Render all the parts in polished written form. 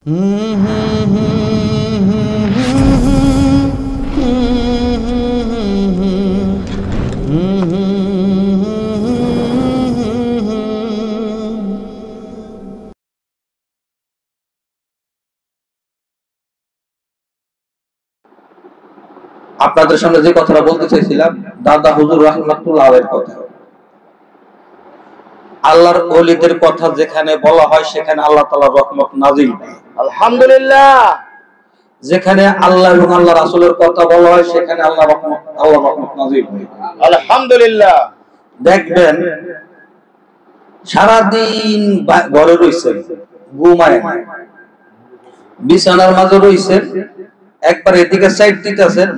আপনাদের সামনে যে কথাটা বলতে চাইছিলাম দাদা হুজুর রাহমাতুল্লাহ আলাইহির কথা। আল্লাহর ওলিদের কথা যেখানে বলা হয় সেখানে আল্লাহ তাআলার রহমত নাযিল হয়। আলহামদুলিল্লাহ। যেখানে আল্লাহ এবং আল্লাহ রাসূলের কথা বলা হয় সেখানে আল্লাহর রহমত নাযিল হয়। আলহামদুলিল্লাহ। দেখবেন সারা দিন ঘরে রইছেন, ঘুমায় না, বিছানার মাঝে রইছেন, একবার এদিকে সাইড দিতেছেন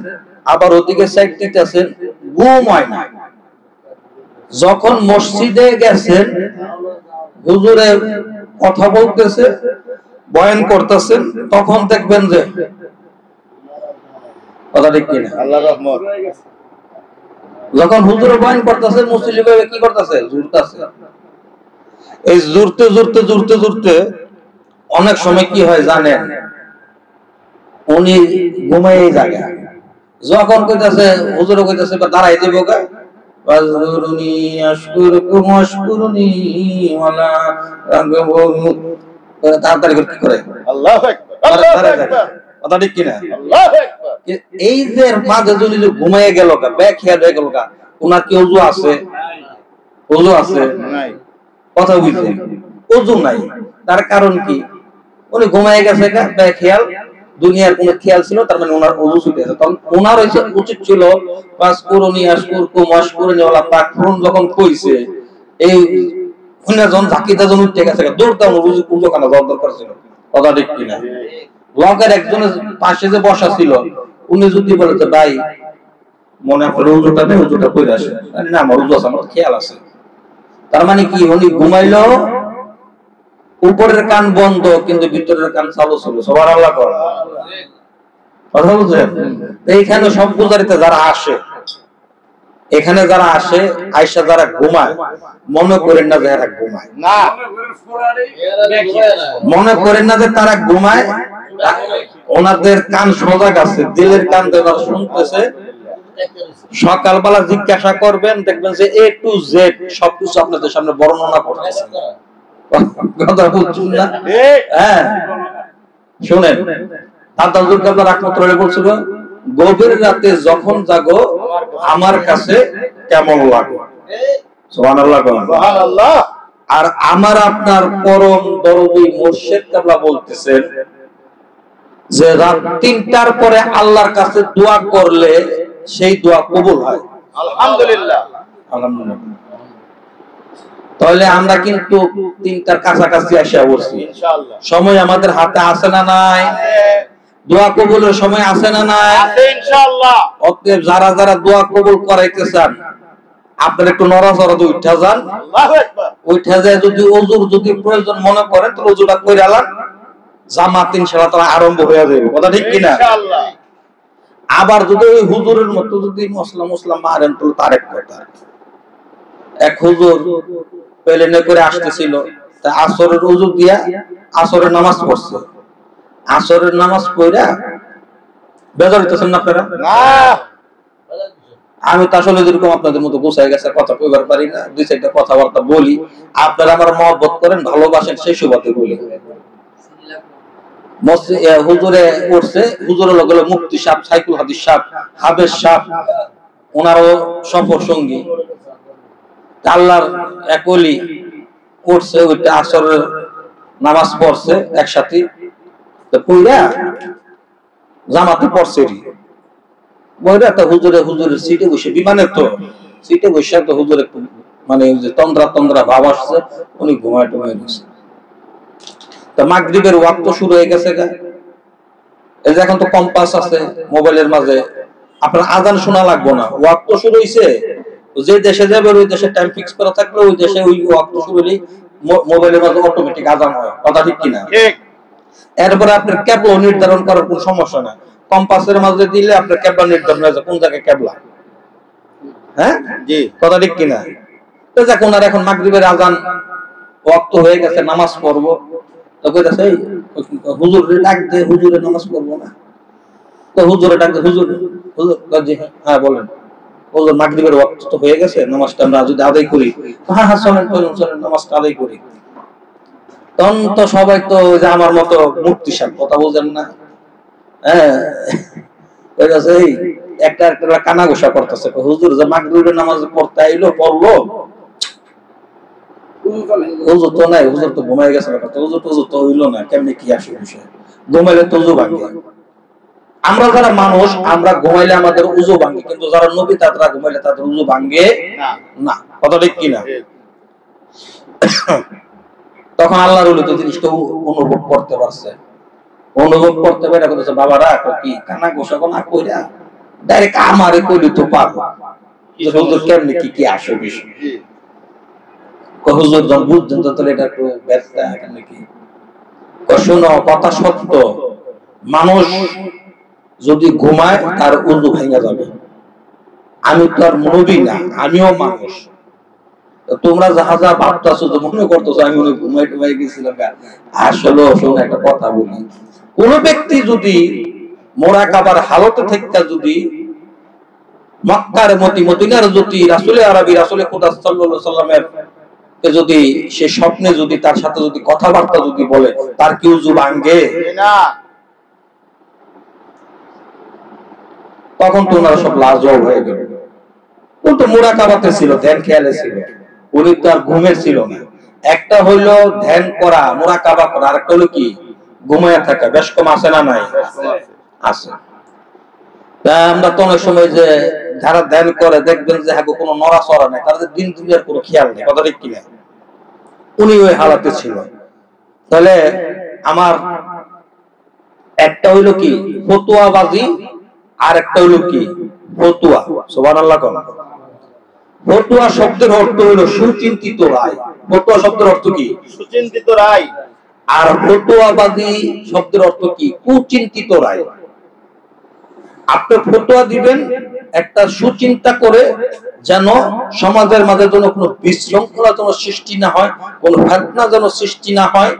আবার ওদিকে সাইড দিতেছেন, ঘুম হয় না। যখন মসজিদে গেছেন হুজুরে কথা বলতেছে, বয়ান করতেছেন, তখন দেখবেন যে কথা ঠিক কিনা আল্লাহর রহমত। যখন হুজুরে বয়ান করতেছেন মুসল্লি কি করতেছে, জুরতেছে। এই জুরতে জুরতে জুরতে জুরতে অনেক সময় কি হয় জানেন, উনি ঘুমাই জায়গা। যখন কইতাছে হুজুরে কইতাছে দাঁড়াই দিব গা, ওয়াজকুরুনি আশকুরুকুম ওয়াশকুরুনি ওয়ালা তাকফুরুন, তাড়াতাড়ি করে কি করে আল্লাহু আকবার, আল্লাহু আকবার। কথা ঠিক কিনা? আল্লাহু আকবার। এই যে মাঝে যদি ঘুমাইয়ে গেল গা, বেখেয়াল হয়ে গেল গা, ওনার কি ওযু আছে? ওযু আছে নাই। কথা বুঝছেন? ওযু নাই। তার কারণ কি? উনি ঘুমাইয়ে গেছে গা, বেখেয়াল, দুনিয়ার কোনো খেয়াল ছিল, তার মানে ওনার ওযু ছুটে গেছে। তখন ওনার উচিত ছিল ওয়াজকুরুনি আশকুরকুম ওয়াশকুরুনি ওয়ালা তাকফুরুন যখন কইছে, এই উনি যখন ঝাঁকিটা যখন উঠে গেছে গা, দৌড়তাম ওযু কানা যাওয়ার দরকার ছিল। কথা ঠিক কিনা? লগের একজনের পাশে যে বসা ছিল, উনি যদি বলেছে ভাই মনে আপনার ওযুটা নেই, ওযুটা কইরা আসে, না আমার ওযু আছে, আমার খেয়াল আছে। তার মানে কি উনি ঘুমাইলো, উপরের কান বন্ধ কিন্তু ভিতরের কান চালু ছিল। সুবহানাল্লাহ কর। কথা বুঝছেন? এইখানে সব গুজারিতে যারা আসে, এখানে যারা আসে আয়েশা যারা ঘুমায়, মনে করেন না যে এরা ঘুমায়, না, মনে করেন না যে তারা ঘুমায়। ওনাদের কান সজাগ আছে, দিলের কান দিয়ে শুনতেছে। সকালবেলা জিজ্ঞাসা করবেন, দেখবেন যে A to Z সবকিছু আপনাদের সামনে বর্ণনা করতেছে। কথা বুঝছেন না? হ্যাঁ, শুনেন, দাদা হুজুর কাবলা রাহমাতুল্লাহ বলছিল, গভীর রাতে যখন জাগো আমার কাছে কেমন লাগে। সুবহানাল্লাহ। সুবহানাল্লাহ। আর আমার আপনার পরম দরদি মুর্শিদ কাবলা বলতেছেন যে রাত 3টার পরে আল্লাহর কাছে দোয়া করলে সেই দোয়া কবুল হয়। আলহামদুলিল্লাহ। আলহামদুলিল্লাহ। তাহলে আমরা কিন্তু 3টার কাছাকাছি আসা বলছি। ইনশাআল্লাহ সময় আমাদের হাতে আছে না নাই? দোয়া কবুলের সময় আছে না নাই? আছে ইনশাআল্লাহ। অতএব যারা যারা দোয়া কবুল করাইতে চান, আপনারা একটু নড়াচড়া দিয়ে উঠা যান। আল্লাহু আকবার। উঠা যায় যদি ওযুর যদি প্রয়োজন মনে করেন তাহলে ওযুটা কইরা আলান, জামাত ইনশাআল্লাহ তাআলা আরম্ভ হয়ে যাবে। কথা ঠিক কিনা? ইনশাআল্লাহ। আবার যদি ওই হুজুরের মতো যদি মুসলাম মারেন তাহলে তার এক কথা। এক হুজুর প্লেনে করে আসতেছিল, তা আসরের ওযু দিয়া আসরের নামাজ পড়ছে। আসরের নামাজ পড়া বেজার হইতেছেন না আপনারা? না, আমি তো আসলে যেরকম আপনাদের মতো গোছায় গেছে কথা কইবার পারি না, দুই চারটা কথাবার্তা বলি, আপনারা আমার মহব্বত করেন, ভালোবাসেন, সেই সুবাদে বলি। হুজুরে উঠছে, হুজুরের লগে মুফতি সাহেব, সাইকুল হাদিস সাহেব, হাবেজ সাহেব, ওনারও সফর সঙ্গী। আল্লাহর এক ওলি উঠছে, ওইটা আসরের নামাজ পড়ছে একসাথে, তো কইরা জামাতে পড়ছে বইরা, তো হুজুরের সিটে বসে, বিমানের তো সিটে বসে তো হুজুরের মানে তন্দ্রা ভাব আসছে, উনি ঘুমায় টুমায় গেছে। তো মাগরিবের ওয়াক্ত শুরু হয়ে গেছে গা। এই যে এখন তো কম্পাস আছে মোবাইলের মাঝে, আপনার আজান শোনা লাগবে না, ওয়াক্ত শুরু হইছে, যে দেশে যাবে ওই দেশে টাইম ফিক্স করা থাকলে ওই দেশে ওই ওয়াক্ত শুরু হলেই মোবাইলের মাঝে অটোমেটিক আজান হয়। কথা ঠিক কিনা? ঠিক। এরপরে আপনার কেবলা নির্ধারণ করার কোনো সমস্যা না, কম্পাসের মাঝে দিলে আপনার কেবলা নির্ধারণ হয়ে যায় কোন জায়গায় কেবলা। হ্যাঁ জি, কথা ঠিক কিনা? তো যাক, ওনার এখন মাগরিবের আজান ওয়াক্ত হয়ে গেছে, নামাজ পড়বো। তো কইতাছে হুজুরে ডাক দে, হুজুরে নামাজ পড়বো না। তো হুজুরে ডাক দে, হুজুর হুজুর জি হ্যাঁ বলেন। হুজুর মাগরিবের ওয়াক্ত তো হয়ে গেছে, নামাজটা আমরা যদি আদায় করি। হ্যাঁ হ্যাঁ চলেন চলেন চলেন নামাজটা আদায় করি। তখন তো সবাই তো যে আমার মতো মূর্তি সাপ কথা বলছেন না, হ্যাঁ কইতাছে একটা একটা কানা ঘোষা করতেছে, হুজুর যে মাগরিবের নামাজ পড়তে আইলো পড়লো, হুজুর তো নাই, হুজুর তো ঘুমাই গেছে, হুজুর তো হইলো না, কেমনে কি আসে বিষয়, ঘুমাইলে তো উজু ভাঙে। আমরা যারা মানুষ আমরা ঘুমাইলে আমাদের উজু ভাঙে, কিন্তু যারা নবী তারা ঘুমাইলে তাদের উজু ভাঙে না। কথা ঠিক কিনা? তখন আল্লাহর ওলি তো জিনিসটা অনুভব করতে পারছে, অনুভব করতে পারে বলতেছে বাবারা কি কানা গোসা না কইরা ডাইরেক্ট আমারে কইলি তো পারবো, হুজুর কেমনে কি কি আসে বিষয়। হুজুর যখন বুঝছেন তো তাহলে এটা একটু ব্যস্তা কেমনে কি। শোনো কথা সত্য, মানুষ যদি ঘুমায় তার উজু ভেঙে যাবে। আমি তো আর নবী না, আমিও মানুষ। তোমরা যাহা যা ভাবতেছো তো মনে করতেছো আমি মনে ঘুমাই টুমাই গেছিলাম, আসলে শোনো একটা কথা বলি, কোন ব্যক্তি যদি মোরাকাবার হালতে থেকে যদি মক্কার মদিনার যদি রাসূলে আরবি রাসূলে খুদা সাল্লাল্লাহু আলাইহি সাল্লামের যদি সে স্বপ্নে যদি তার সাথে যদি কথাবার্তা যদি বলে, তার কি উযু ভাঙে না? তখন তো ওনারা সব লাজবাব হয়ে গেল। ও তো মোরাকাবাতে ছিল, ধ্যান খেয়ালে ছিল, উনি তো আর ঘুমের ছিল না। একটা হইলো ধ্যান করা, মোরাকাবা করা, আর একটা হলো কি ঘুমায়া থাকা। বেশ কম আছে না নাই? আছে। আমরা তো অনেক সময় যে যারা ধ্যান করে দেখবেন যে হ্যাঁ কোনো নড়াচড়া নেই, তাদের দিন দুনিয়ার কোনো খেয়াল নেই। কথা ঠিক কিনা? উনি ওই হালাতে ছিল। তাহলে আমার একটা হইলো কি ফতুয়াবাজি, আর একটা হইলো কি ফতুয়া। সুবহানাল্লাহ কোন। ফতুয়া শব্দের অর্থ হইলো সুচিন্তিত রায়। ফতুয়া শব্দের অর্থ কি? সুচিন্তিত রায়। আর ফতুয়াবাজি শব্দের অর্থ কি? কুচিন্তিত রায়। আপনি ফতোয়া দিবেন একটা সুচিন্তা করে, যেন সমাজের মাঝে যেন কোনো বিশৃঙ্খলা যেন সৃষ্টি না হয়, কোনো ফিতনা যেন সৃষ্টি না হয়।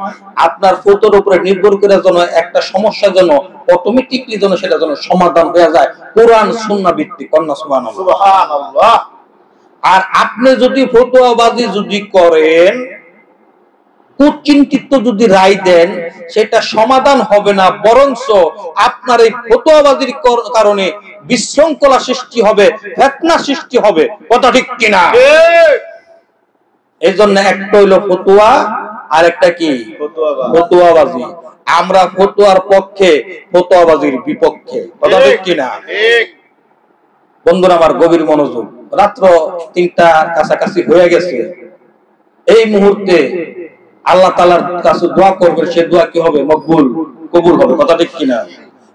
আপনার ফতোয়ার উপরে নির্ভর করে যেন একটা সমস্যা যেন অটোমেটিকলি যেন সেটা যেন সমাধান হয়ে যায়, কোরআন সুন্নাহ ভিত্তিক। কন্যা সুবহানাল্লাহ। আর আপনি যদি ফতোয়াবাজি যদি করেন, কুচিন্তিত যদি রায় দেন, সেটা সমাধান হবে না, বরঞ্চ আপনার এই ফতোয়াবাজির কারণে বিশৃঙ্খলা সৃষ্টি হবে, ফিতনা সৃষ্টি হবে। কথা ঠিক কিনা? এই জন্য একটা হইলো ফতোয়া, আর একটা কি ফতোয়াবাজি। আমরা ফতোয়ার পক্ষে, ফতোয়াবাজির বিপক্ষে। কথা ঠিক কিনা? বন্ধুরা আমার গভীর মনোযোগ, রাত্র ৩টার কাছাকাছি হয়ে গেছে। এই মুহূর্তে আল্লাহ তাআলার কাছে দোয়া করবে, সে দোয়া কি হবে? মকবুল, কবুল হবে। কথা ঠিক কিনা?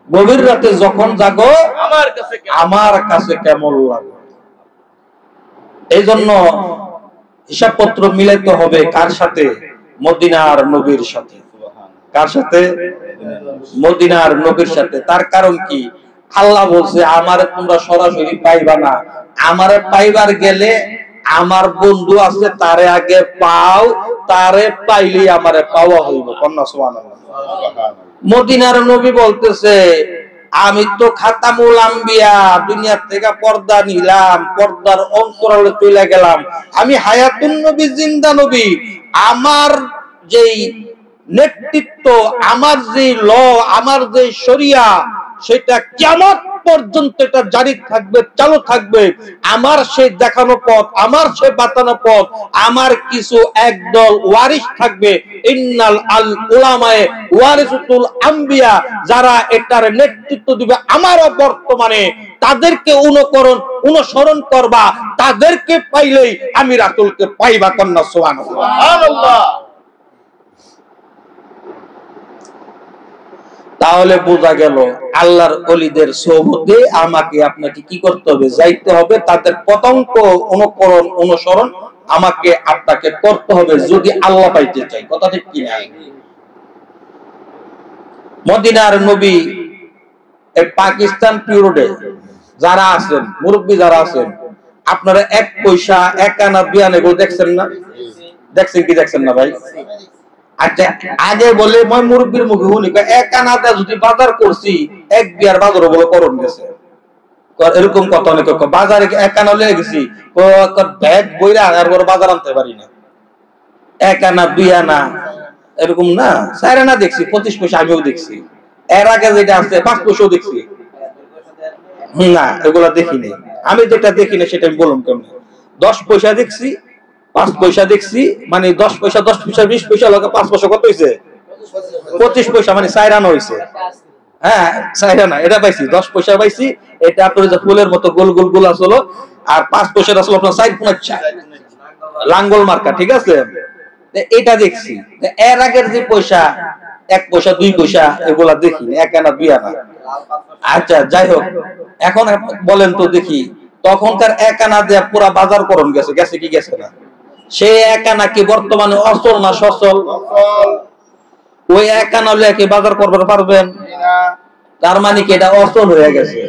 গভীর রাতে যখন জাগো আমার কাছে কেমন লাগে। এই জন্য হিসাবপত্র মিলাইতে হবে কার সাথে? মদিনার নবীর সাথে। কার সাথে? মদিনার নবীর সাথে। তার কারণ কি? আল্লাহ বলছে আমারে তোমরা সরাসরি পাইবা না, আমারে পাইবার গেলে আমার বন্ধু আছে তারে আগে পাও, তারে পাইলে আমারে পাওয়া হইব। কন্যা সুবহানাল্লাহ। মদিনার নবী বলতেছে আমি তো খাতামুল আম্বিয়া, দুনিয়া থেকে পর্দা নিলাম, পর্দার অন্তরালে চলে গেলাম, আমি হায়াতুন নবী, জিন্দা নবী। আমার যেই নেতৃত্ব, আমার যে ল, আমার যে শরিয়া, সেটা কিয়ামত পর্যন্ত এটা জারি থাকবে, চালু থাকবে। আমার সেই দেখানো পথ, আমার সেই বাতানো পথ, আমার কিছু একদল ওয়ারিস থাকবে। ইন্নাল আল উলামায়ে ওয়ারিসুল আম্বিয়া, যারা এটার নেতৃত্ব দিবে আমার বর্তমানে, তাদেরকে অনুসরণ করবা, তাদেরকে পাইলেই আমি রাসূলকে পাইবা। কন্যা সুবহানাল্লাহ। তাহলে বোঝা গেল আল্লাহর ওলিদের সোহবতে আমাকে আপনাকে কি করতে হবে? যাইতে হবে। তাদের পতঙ্গ অনুকরণ অনুসরণ আমাকে আপনাকে করতে হবে যদি আল্লাহ পাইতে চাই। কথা ঠিক কি না? মদিনার নবী এই পাকিস্তান পিরিয়ডে যারা আছেন, মুরব্বী যারা আছেন, আপনারা 1 পয়সা 1 আনা 2 আনা এগুলো দেখছেন না? দেখছেন কি দেখছেন না ভাই? আচ্ছা আগে বলে মই মুরব্বীর মুখে শুনি এক আনাতে যদি বাজার করছি এক বিয়ার বাজারও বলে করণ গেছে এরকম কথা অনেক বাজারে এক আনা লেগে গেছি ব্যাগ বইরা আর বড় বাজার আনতে পারি না এক আনা দুই আনা এরকম না 4 আনা দেখছি 25 পয়সা আমিও দেখছি এর আগে যেটা আছে 5 পয়সাও দেখছি না এগুলা দেখিনি আমি যেটা দেখি না সেটা আমি বললাম কেমন 10 পয়সা দেখছি 5 পয়সা দেখছি মানে 10 পয়সা 10 পয়সা 20 পয়সা লাগে 5 পয়সা কত হইছে 25 পয়সা মানে 4 আনা হইছে হ্যাঁ 4 আনা এটা পাইছি 10 পয়সা পাইছি এটা আপনার যে ফুলের মতো গোল গোল গোল আসলো আর 5 পয়সা আসলো আপনার 4 লাঙ্গল মার্কা ঠিক আছে এটা দেখছি এর আগের যে পয়সা 1 পয়সা 2 পয়সা এগুলা দেখিনি 1 আনা 2 আনা আচ্ছা যাই হোক এখন বলেন তো দেখি তখনকার 1 আনা দিয়ে পুরো বাজার করণ গেছে গেছে কি গেছে না সেই 1 আনা কি বর্তমানে অচল না সচল ওই 1 আনা লয়ে কি বাজার করতে পারবেন না তার মানে কি এটা অচল হয়ে গেছে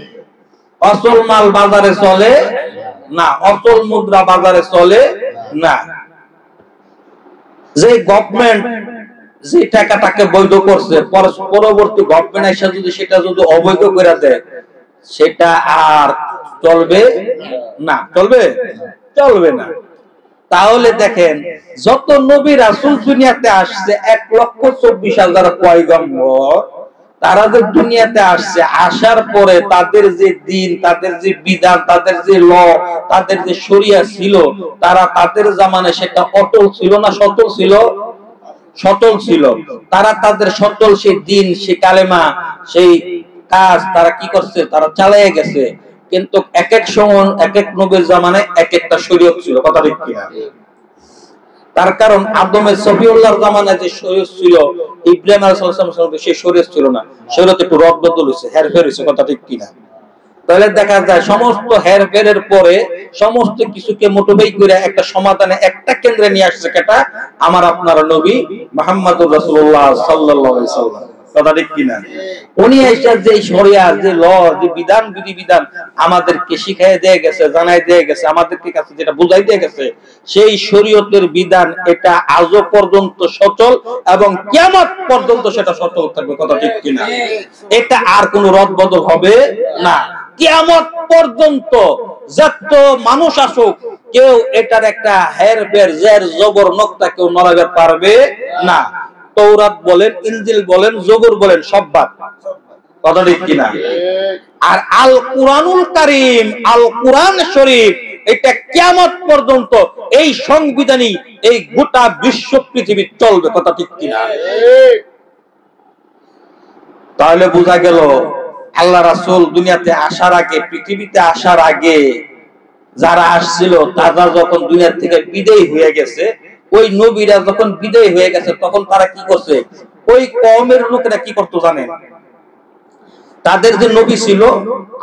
অচল মাল বাজারে চলে না অচল মুদ্রা বাজারে চলে না যে গভর্নমেন্ট যে টাকাটাকে বৈধ করছে পরবর্তী গভর্নমেন্ট এসে যদি সেটা যদি অবৈধ করে দেয় সেটা আর চলবে না চলবে না তাহলে দেখেন যত নবী রাসূল দুনিয়াতে আসছে 1,24,000 পয়গম্বর তারা যে দুনিয়াতে আসছে আসার পরে তাদের যে দিন তাদের যে বিধান তাদের যে ল তাদের যে শরিয়া ছিল তারা তাদের জামানায় সেটা অটল ছিল না সচল ছিল সচল ছিল তারা তাদের সচল সেই দিন সেই কালেমা সেই কাজ তারা কি করছে তারা চালিয়ে গেছে কিন্তু এক এক সময় এক এক নবীর জামানায় এক একটা শরীয়ত ছিল কথা ঠিক কিনা তার কারণ আদমের সফিউল্লাহর জামানায় যে শরীয়ত ছিল ইব্রাহিম আলাইহিস সালামের সেই শরীয়ত ছিল না শরীয়ত একটু রদবদল হইছে হেরফের হইছে কথা ঠিক কিনা তাহলে দেখা যায় সমস্ত হেরফেরের পরে সমস্ত কিছুকে মোটিভেট করে একটা সমাধানে একটা কেন্দ্রে নিয়ে আসছে কেটা আমার আপনার নবী মুহাম্মদুর রাসূলুল্লাহ সাল্লাল্লাহু আলাইহি ওয়াসাল্লাম কথা ঠিক কিনা উনি এসে যে শরিয়াত যে ল যে বিধান বিধিবিধান আমাদেরকে শিখিয়ে দিয়ে গেছে জানাই দিয়ে গেছে আমাদেরকে কাছে যেটা বুঝাই দিয়ে গেছে সেই শরীয়তের বিধান এটা আজও পর্যন্ত সচল এবং কিয়ামত পর্যন্ত সেটা সচল থাকবে কথা ঠিক কিনা এটা আর কোনো রদবদল হবে না কিয়ামত পর্যন্ত যত মানুষ আসুক কেউ এটার একটা হেরফের জের জবর নক্তা কেউ নড়াতে পারবে না তৌরাত বলেন ইনজিল বলেন জবুর বলেন সব বাদ কথা ঠিক কিনা আর আল কুরআনুল কারীম আল কুরআন শরীফ এটা কিয়ামত পর্যন্ত এই সংবিধানই এই গোটা বিশ্ব পৃথিবী চলবে কথা ঠিক কিনা তাহলে বোঝা গেল আল্লাহ রাসূল দুনিয়াতে আসার আগে পৃথিবীতে আসার আগে যারা আসছিল তারা যখন দুনিয়া থেকে বিদায় হয়ে গেছে ওই নবীরা যখন বিদায় হয়ে গেছে তখন তারা কি করছে ওই কওমের লোকেরা কি করতে জানেন তাদের যে নবী ছিল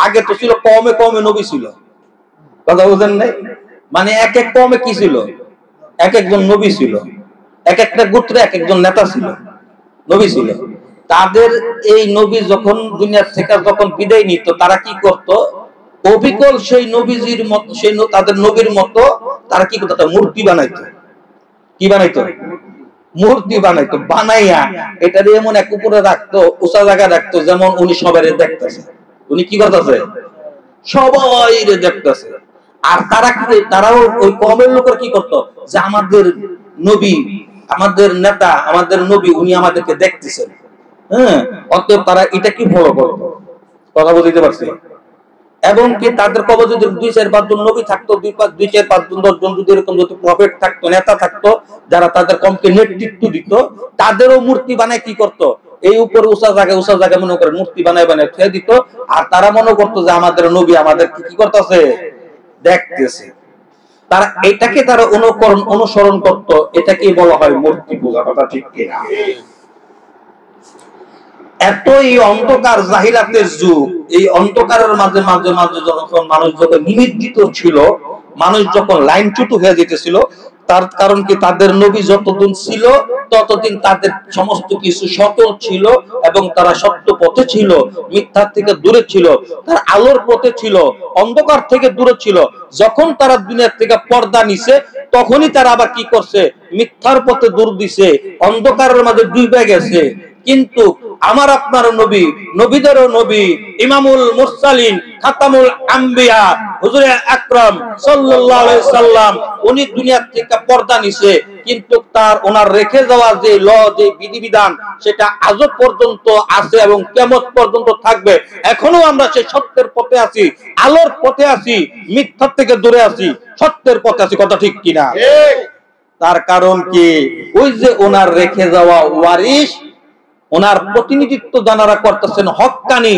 আগে তো ছিল কওমে কওমে নবী ছিল কথা বুঝেন নাই মানে এক এক কওমে কি ছিল এক একজন নবী ছিল এক একটা গোত্রে এক একজন নেতা ছিল নবী ছিল তাদের এই নবী যখন দুনিয়া থেকে যখন বিদায় নিত তারা কি করত অবিকল সেই নবীজির মত সেই তাদের নবীর মতো তারা কি করত মূর্তি বানাইতো কি বানাইতো মূর্তি বানাইতো বানাইয়া এটা দিয়ে এমন এক উপরে রাখতো উঁচা জায়গা রাখতো যেমন উনি সবাই দেখতেছে উনি কি করতেছে সবাই দেখতেছে আর তারা কি তারাও ওই কওমের লোকের কি করতো যে আমাদের নবী আমাদের নেতা আমাদের নবী উনি আমাদেরকে দেখতেছেন হ্যাঁ অতএব তারা এটা কি ফলো করতো কথা বুঝতে পারছি এবং কি তাদের কবর যদি 2-4-5 জন নবী থাকতো 2-4-5 জন 10 জন যদি এরকম যদি প্রফেট থাকতো নেতা থাকতো যারা তাদের কমকে নেতৃত্ব দিত তাদেরও মূর্তি বানায় কি করতো এই উপরে উঁচা জায়গায় মনে করে মূর্তি বানায় ছেড়ে দিত আর তারা মনে করতো যে আমাদের নবী আমাদের কি করতেছে দেখতেছে তারা এটাকে তারা অনুসরণ করতো এটাকেই বলা হয় মূর্তি পূজা কথা ঠিক কিনা এতই অন্ধকার জাহিলাতের যুগ এই অন্ধকারের মাঝে মাঝে মাঝে যখন মানুষ যখন নিমজ্জিত ছিল মানুষ যখন লাইনচ্যুত হয়ে যেতেছিল, তার কারণ কি তাদের নবী যতদিন ছিল ততদিন তাদের সমস্ত কিছু সচল ছিল এবং তারা সত্য পথে ছিল, মিথ্যার থেকে দূরে ছিল, তারা আলোর পথে ছিল, অন্ধকার থেকে দূরে ছিল। যখন তারা দুনিয়ার থেকে পর্দা নিছে তখনই তারা আবার কি করছে, মিথ্যার পথে দৌড় দিছে, অন্ধকারের মাঝে ডুবে গেছে। কিন্তু আমার আপনার নবী, নবীদেরও নবী, ইমামুল মুরসালিন, খাতামুল আম্বিয়া হুজুরে আকরাম সাল্লাল্লাহু আলাইহি সাল্লাম, উনি দুনিয়ার থেকে পর্দা নিছে, কিন্তু তার ওনার রেখে যাওয়া যে ল, যে বিধিবিধান, সেটা আজও পর্যন্ত আছে এবং কিয়ামত পর্যন্ত থাকবে। এখনো আমরা সেই সত্যের পথে আছি, আলোর পথে আছি, মিথ্যার থেকে দূরে আছি, সত্যের পথে আছি। কথা ঠিক কিনা? তার কারণ কি, ওই যে ওনার রেখে যাওয়া ওয়ারিশ, ওনার প্রতিনিধিত্ব যারা করতেছেন হক্কানি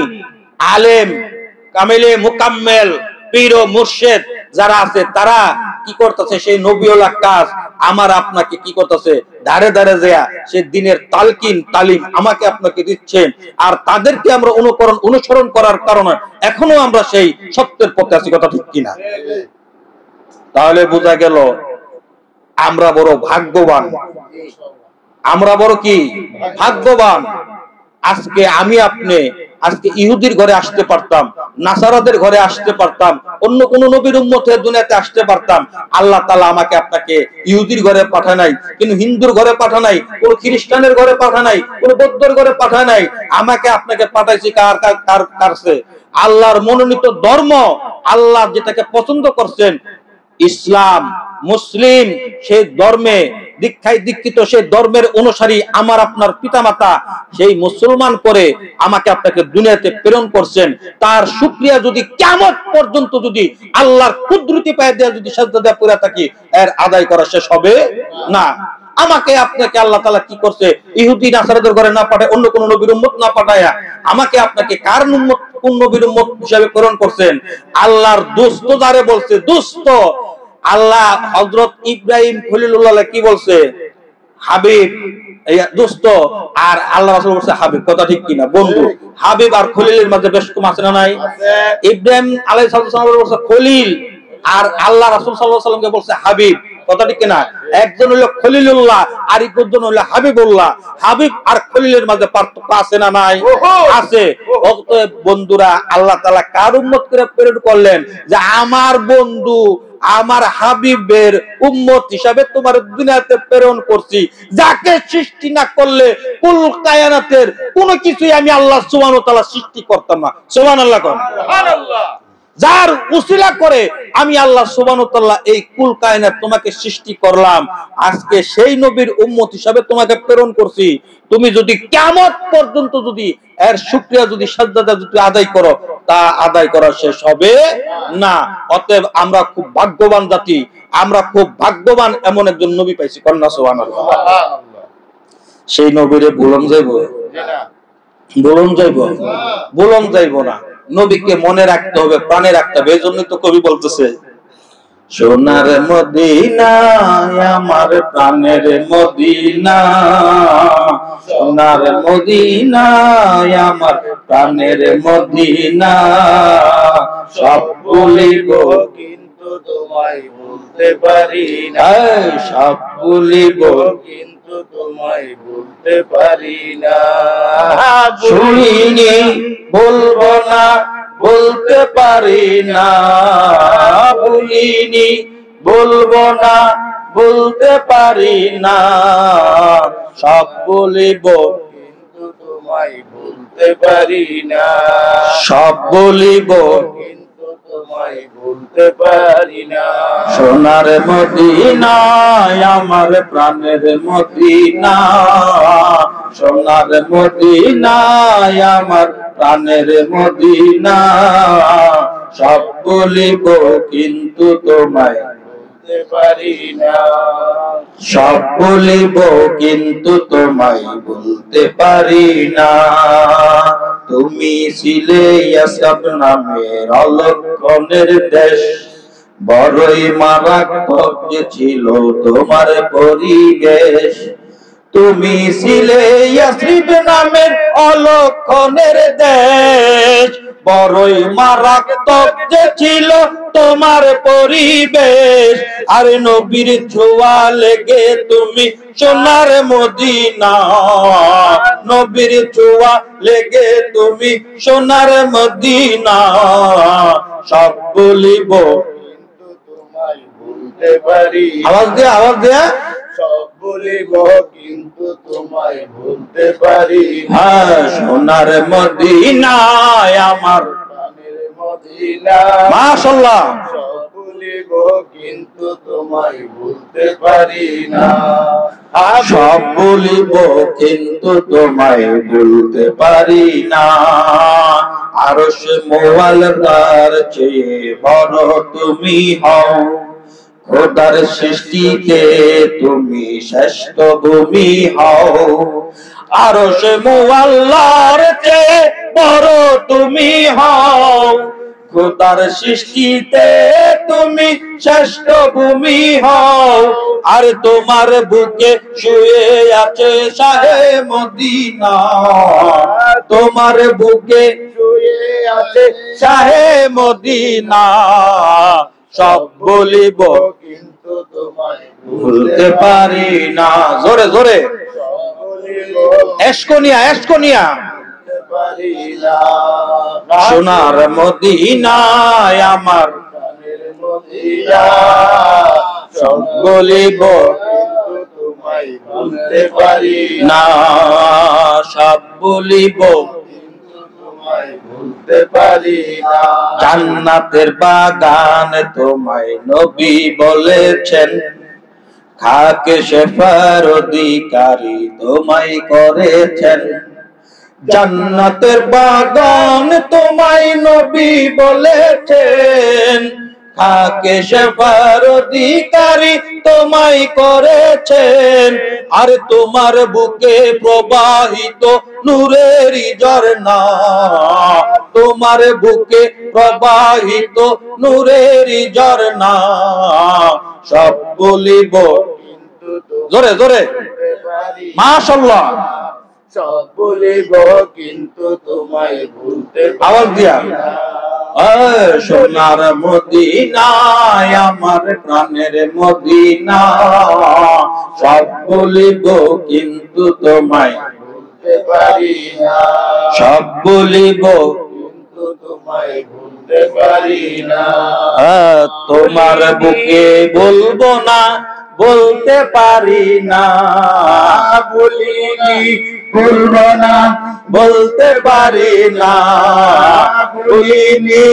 আলেম, কামেলে মুকাম্মেল, পীর ও মুর্শিদ যারা আছে, তারা কি করতেছে, সেই নবীওয়ালা কাজ আমার আপনাকে কি করতেছে, ধারে ধারে যায় সে দিনের তালকিন তালিম আমাকে আপনাকে দিচ্ছেন। আর তাদেরকে আমরা অনুসরণ করার কারণে এখনো আমরা সেই সত্যের পথে আছি। কথা ঠিক কিনা? তাহলে বোঝা গেল আমরা বড় ভাগ্যবান, আমরা বড় কি ভাগ্যবান। আজকে আমি আপনি আজকে ইহুদির ঘরে আসতে পারতাম, নাসারাদের ঘরে আসতে পারতাম, অন্য কোন নবীর উম্মতের দুনিয়াতে আসতে পারতাম। আল্লাহ তাআলা আমাকে আপনাকে ইহুদির ঘরে পাঠায় নাই, কিন্তু হিন্দুর ঘরে পাঠায় নাই, কোন খ্রিস্টানের ঘরে পাঠায় নাই, কোন বৌদ্ধের ঘরে পাঠায় নাই। আমাকে আপনাকে পাঠাইছি কার কাছে? আল্লাহর মনোনীত ধর্ম, আল্লাহ যেটাকে পছন্দ করছেন, ইসলাম, মুসলিম, সেই ধর্মে দীক্ষায় দীক্ষিত, সেই ধর্মের অনুসারী আমার আপনার পিতামাতা, সেই মুসলমান করে আমাকে আপনাকে দুনিয়াতে প্রেরণ করছেন। তার শুকরিয়া যদি কিয়ামত পর্যন্ত যদি আল্লাহর কুদরতি পায়ে দেয়া যদি সাজদা দেয়া পড়ে থাকি, এর আদায় করা শেষ হবে না। আমাকে আপনাকে আল্লাহ তাআলা কি করছে, ইহুদি নাসারাদের ঘরে না পাঠায়, অন্য কোন নবীর উম্মত না পাঠায়া আমাকে আপনাকে কার উম্মত, কোন নবীর উম্মত হিসেবে প্রেরণ করছেন? আল্লাহর দোস্ত যারে বলছে দোস্ত, আল্লাহ হযরত ইব্রাহিম খলিলুল্লাহ কি বলছে? হাবিব, দোস্ত। আর আল্লাহ রাসূল বলছে হাবিব। কথা ঠিক কিনা? বন্ধু। হাবিব আর খলিলের মাঝে বেশ কম আছে না নাই? ইব্রাহিম আলাইহিস সালাম বলছে খলিল, আর আল্লাহ রাসূল সাল্লাল্লাহু আলাইহি ওয়াসাল্লামকে বলছে হাবিব। কথা ঠিক কিনা? একজন হলো খলিলুল্লাহ আর একজন হলো হাবিবুল্লাহ। হাবিব আর খলিলের মাঝে পার্থক্য আছে না নাই? আছে। অতএব বন্ধুরা, আল্লাহ তাআলা কার উম্মত করে প্রেরণ করলেন? যে আমার বন্ধু, আমার হাবিবের উম্মত হিসাবে তোমার দুনিয়াতে প্রেরণ করছি, যাকে সৃষ্টি না করলে কুল কায়নাতের কোন কিছুই আমি আল্লাহ সুবহানাহু ওয়া তাআলা সৃষ্টি করতাম না। সুবহানাল্লাহ। সুবহানাল্লাহ। যার উসিলা করে আমি আল্লাহ সুবহানাহু ওয়া তাআলা এই কুল কায়নাত তোমাকে সৃষ্টি করলাম, আজকে সেই নবীর উম্মত হিসাবে তোমাকে প্রেরণ করছি। তুমি যদি কিয়ামত পর্যন্ত যদি এর শুকরিয়া যদি সাজদা যদি আদায় করো, তা আদায় করা শেষ হবে না। অতএব আমরা খুব ভাগ্যবান জাতি, আমরা খুব ভাগ্যবান এমন একজন নবী পাইছি। কন্যা সুবহানাল্লাহ। সেই নবীরে ভুলন যাইব? ভুলন যাইব? ভুলন যাইব না। নবীকে মনে রাখতে হবে, প্রাণে রাখতে হবে। এই জন্য তো কবি বলতেছে, সোনার মদিনা আমার প্রাণের মদিনা, সোনার মদিনা আমার প্রাণের মদিনা, সব ভুলিব কিন্তু তোমায় ভুলতে পারি না, সব ভুলিব কিন্তু তোমায় ভুলতে পারি না। শুনিনি বলবো না, বলতে পারি না, ভুলিনি বলবো না, বলতে পারি না, সব বলিব কিন্তু তোমায় ভুলতে পারি না, সব বলিব কিন্তু তোমায় ভুলতে পারি না। সোনার মদিনা আমার প্রাণের মদিনা, সোনার মদিনা আমার প্রাণের মদিনা, সব বলিব কিন্তু তোমায় বলতে পারি না, সব বলিব কিন্তু তোমায় বলতে পারি না। তুমি ছিলে ইয়াসব নামের অলক্ষণের দেশ, বড়ই মারাত্মক যে ছিল তোমার পরিবেশ। তুমি ছিলে ইয়াসরিব নামের অলক্ষণের দেশ, বড়ই মারাত্মক যে ছিল তোমার পরিবেশ, আর নবীর ছোঁয়া লেগে তুমি সোনার মদিনা, নবীর ছোঁয়া লেগে তুমি সোনার মদিনা। সব বলিব কিন্তু তোমায় ভুলতে পারি না। আওয়াজ দিয়া, আওয়াজ দিয়া। সব বলিব কিন্তু তোমায় ভুলতে পারি না। হ্যাঁ, সোনার মদিনায় আমার প্রাণের মদিনা, মাশাআল্লাহ। সব বলিব কিন্তু তোমায় ভুলতে পারি না। সব বলিব কিন্তু তোমায় ভুলতে পারি না। আরশ মোয়াল্লার চেয়ে বড় তুমি হও, খোদার সৃষ্টিতে তুমি শ্রেষ্ঠ ভূমি হও। আরশ মোয়াল্লার চেয়ে বড় তুমি হও, খোদার সৃষ্টিতে তুমি শ্রেষ্ঠ ভূমি হও। আর তোমার বুকে শুয়ে আছে শাহে মদিনা, তোমার বুকে শুয়ে আছে শাহে মদিনা। সব বলিব কিন্তু তোমায় ভুলতে পারি না। জোরে জোরে সব বলিব এসকনিয়া, এসকনিয়া। ভুলতে পারি না। সোনার মদিনায় আমার প্রাণের মদিনা, সব বলিব কিন্তু তোমায় ভুলতে পারি না। না, সব বলিব কিন্তু তোমায় ভুলতে পারি না। জান্নাতের বাগান তোমায় নবী বলেছেন, খাকে শেফার অধিকারী তোমায় করেছেন। জান্নাতের বাগান তোমায় নবী বলেছেন, খাকে শেফার অধিকারী তোমায় করেছেন। আর তোমার বুকে প্রবাহিত নূরেরই ঝরনা, তোমার বুকে প্রবাহিত নূরেরই ঝরনা। সব বলিব কিন্তু তোমায় জোরে জোরে ভুলতে পারি না। মাশাআল্লাহ। সব বলিব কিন্তু তোমায় ভুলতে আওয়াজ পারি দিয়া। না। সোনার মদিনায় আমার প্রাণের মদিনা, সব বলিব কিন্তু তোমায় ভুলতে পারি না। সব বলিব কিন্তু তোমায় ভুলতে পারি না। তোমার বুকে বলবো না, বলতে পারি না। বলিনি বলবো না, বলতে পারি না। বলিনি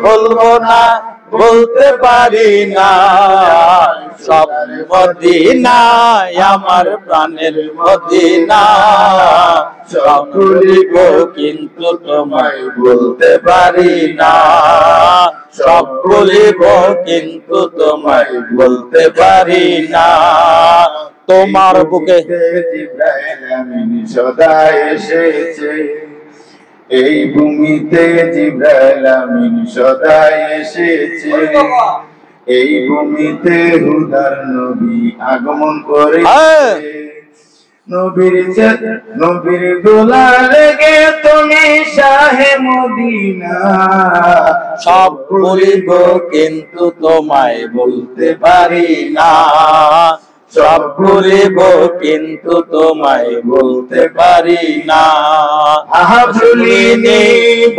বলবো না, বলতে পারি না। সব মদিনায় আমার প্রাণের মদিনা, সব বলিব কিন্তু তোমায় বলতে পারি না। সব বলিব কিন্তু তোমায় বলতে পারি না। তোমার বুকে জিবরাইল আমিন সদা এসেছে, এই ভূমিতে জিবরাইল আমিন সদা এসেছে। এই ভূমিতে হুদার নবী আগমন করেছে। নবীর দোলা লেগে তুমি শাহে মদিনা, সব বলিব কিন্তু তোমায় বলতে পারি না। সব বলিব কিন্তু তোমায় বলতে পারি না। আহা ভুলিনি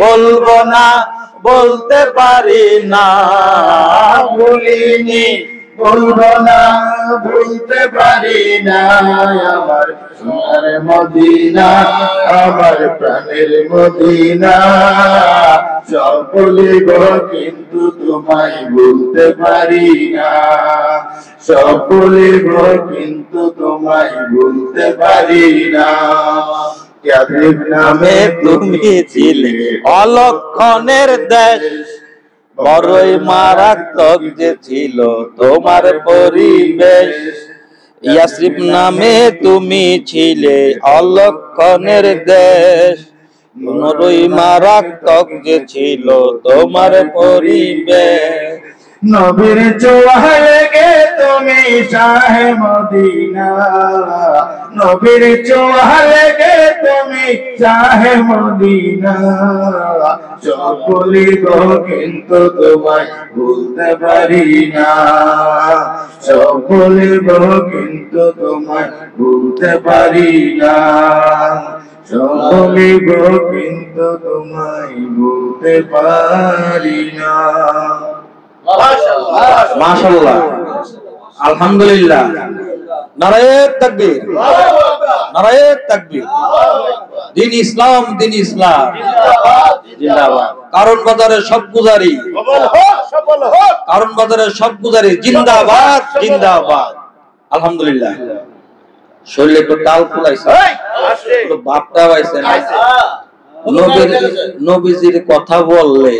বলবো না, বলতে পারি না। ভুলিনি বলবো না, ভুলতে পারি না। আমার সোনার মদিনা, আমার প্রাণের মদিনা, সব বলিব কিন্তু তোমায় বলতে পারি না। সব বলিব কিন্তু তোমায় বলতে পারি না। ইয়াসরিব নামে তুমি ছিলে অলক্ষণের দেশ, বড়ই মারাত্মক যে ছিল তোমার পরিবেশ। ইয়াসরিব নামে তুমি ছিলে অলক্ষণের দেশ, বড়ই মারাত্মক যে ছিল তোমার পরিবেশ। নবীর ছোঁয়া লেগে তুমি শাহে মদিনা, নবীর ছোঁয়া লেগে তুমি শাহে মদিনা। সকলিব কিন্তু তোমায় ভুলতে পারি না, সকলিব কিন্তু তোমায় ভুলতে পারি না, সকলিব কিন্তু তোমায় ভুলতে পারি না। মাশাআল্লাহ, আলহামদুলিল্লাহ, নারায়ে তাকবীর, নারায়ে তাকবীর। দিন ইসলাম, দিন ইসলাম জিন্দাবাদ। কারণ বাজারের সব পূজারি, কারণ বাজারের সব পূজারি জিন্দাবাদ, জিন্দাবাদ। আলহামদুলিল্লাহ। শরীরে একটু টাল ফুলাইছে, একটু বাপটা পাইছে না। নবীজির কথা বললে,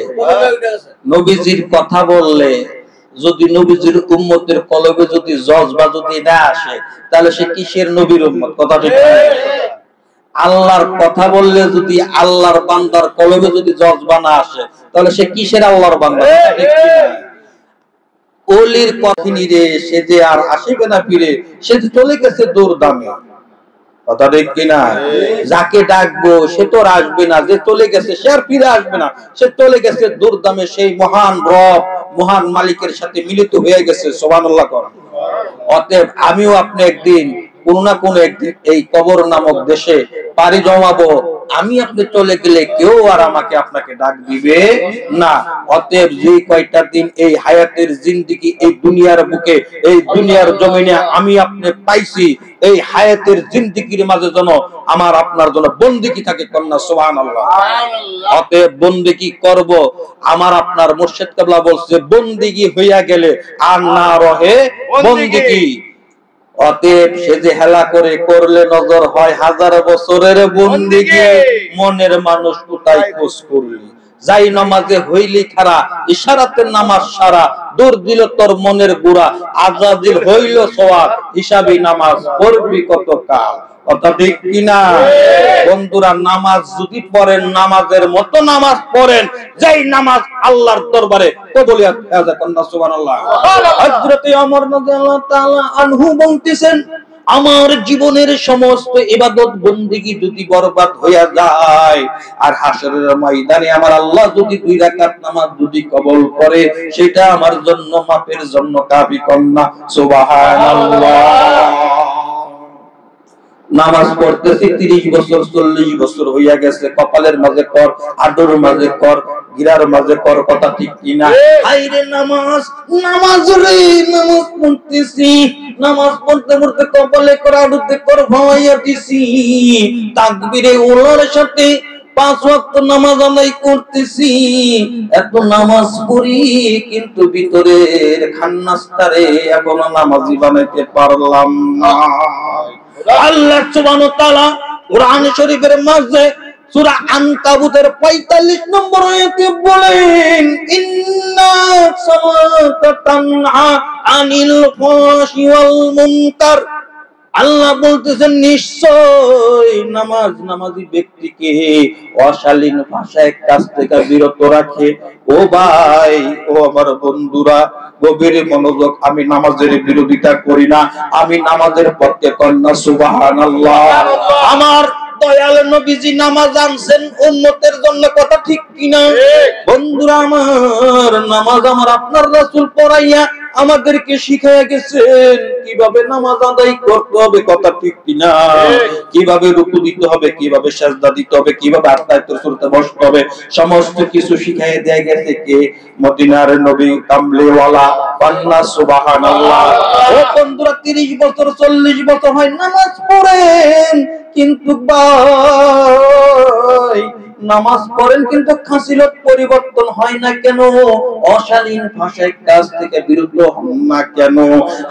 নবীজির কথা বললে যদি নবীজির উম্মতের কলবে যদি জজবা যদি না আসে, তাহলে সে কিসের নবীর উম্মত? কথা ঠিক। আল্লাহর কথা বললে যদি আল্লাহর বান্দার কলবে যদি জজবা না আসে, তাহলে সে কিসের আল্লাহর বান্দা? ওলির পথিনী রে, সে যে আর আসিবে না ফিরে, সে যে চলে গেছে দূর দামে। কথা ঠিক কিনা? যাকে ডাকবো সে তো আসবে না, যে চলে গেছে সে আর ফিরে আসবে না, সে চলে গেছে দূর দামে সেই মহান রব, মহান মালিকের সাথে মিলিত হয়ে গেছে। সুবহানাল্লাহ। অতএব আমিও আপনি একদিন কোন না কোন একদিন এই কবর নামক দেশে পাড়ি জমাবো। আমি আপনি চলে গেলে কেউ আর আমাকে আপনাকে ডাক দিবে না। অতএব যে কয়টা দিন এই হায়াতের জিন্দেগি এই দুনিয়ার বুকে, এই দুনিয়ার জমিনে আমি আপনি পাইছি, এই হায়াতের জিন্দেগির মাঝে যেন আমার আপনার জন্য বন্দেগী থাকে। কন্যা সুবহানাল্লাহ। অতএব বন্দেগী করব। আমার আপনার মুর্শিদ কেবলা বলছে, বন্দেগী হইয়া গেলে আর না রহে বন্দেগী। অতএব সে যে হেলা করে করলে নজর হয় হাজার বছরের বন্দেগী, মনের মানুষ কোথায় খোঁজ করলি? যাই নামাজে হইলি খারা, ইশারাতে নামাজ সারা, দূর দিল তোর মনের গুড়া, আজাদিল হইল সওয়াব, হিসাবি নামাজ পড়বি কত কাল। কথা ঠিক কিনা? বন্ধুরা, নামাজ যদি পড়েন, নামাজের মতো নামাজ পড়েন, যেই নামাজ আল্লাহর দরবারে কবুলিয়াত হয়ে যায়। কন্যা সুবহানাল্লাহ। হযরত ওমর রাদিয়াল্লাহু তাআলা আনহু বলতেছেন, আমার জীবনের সমস্ত ইবাদত বন্দেগী যদি বরবাদ হইয়া যায়, আর হাসরের ময়দানে আমার আল্লাহ যদি 2 রাকাত নামাজ যদি কবুল করে, সেটা আমার জন্য মাপের জন্য কাফি। কন্যা সুবহানাল্লাহ। নামাজ পড়তেছি 30 বছর 40 বছর হইয়া গেছে, কপালের মাঝে কর, আডুর মাঝে কর, গিরার মাঝে কর। কথা ঠিক কিনা? হায়রে নামাজ, নামাজ রে, নামাজ পড়তেছি, নামাজ পড়তে পড়তে কপালে কর, আডুতে কর ভাইয়া দিছি, তাকবীরে উলার সাথে 5 ওয়াক্ত নামাজ আদায় করতেছি, এত নামাজ পড়ি কিন্তু ভিতরের খান্নাসটারে এখনো নামাজি বানাইতে পারলাম না। আল্লাহ সুবহানাহু ওয়া তাআলা কুরআন শরীফের মাঝে সূরা আনকাবুতের 45 নম্বর আয়াতে বলেন, ইন্না সালাতা তানহা আনিল ফাহশি ওয়াল মুনকার। আল্লাহ বলতেছেন, নিশ্চয় নামাজ নামাজি ব্যক্তিকে অশালীন ভাষায় কাজ থেকে বিরত রাখে। ও ভাই, ও আমার বন্ধুরা, গভীর মনোযোগ। আমি নামাজের বিরোধিতা করি না, আমি নামাজের পক্ষে। কন্যা সুবহানাল্লাহ। আমার দয়াল নবীজি নামাজ আনছেন উম্মতের জন্য। কথা ঠিক কিনা? বন্ধুরা আমার, নামাজ আমার আপনার রাসূল পড়াইয়া আমাদেরকে শিখাইয়া গেছেন কিভাবে নামাজ আদায় করতে হবে। কথা ঠিক কিনা? কিভাবে রুকু দিতে হবে, কিভাবে সিজদা দিতে হবে, কিভাবে আত্মায়ত্তের সুরতে বসতে হবে, সমস্ত কিছু শিখাইয়া দেয়া গেছে কে? মদিনার নবী কামলিওয়ালা। কন্যা সুবহানাল্লাহ। ও বন্ধুরা, 30 বছর 40 বছর হয় নামাজ পড়েন, কিন্তু ভাই নামাজ পড়েন কিন্তু খাসিলত পরিবর্তন হয় না কেন? অশালীন ভাষায় কাজ থেকে বিরত হন না কেন?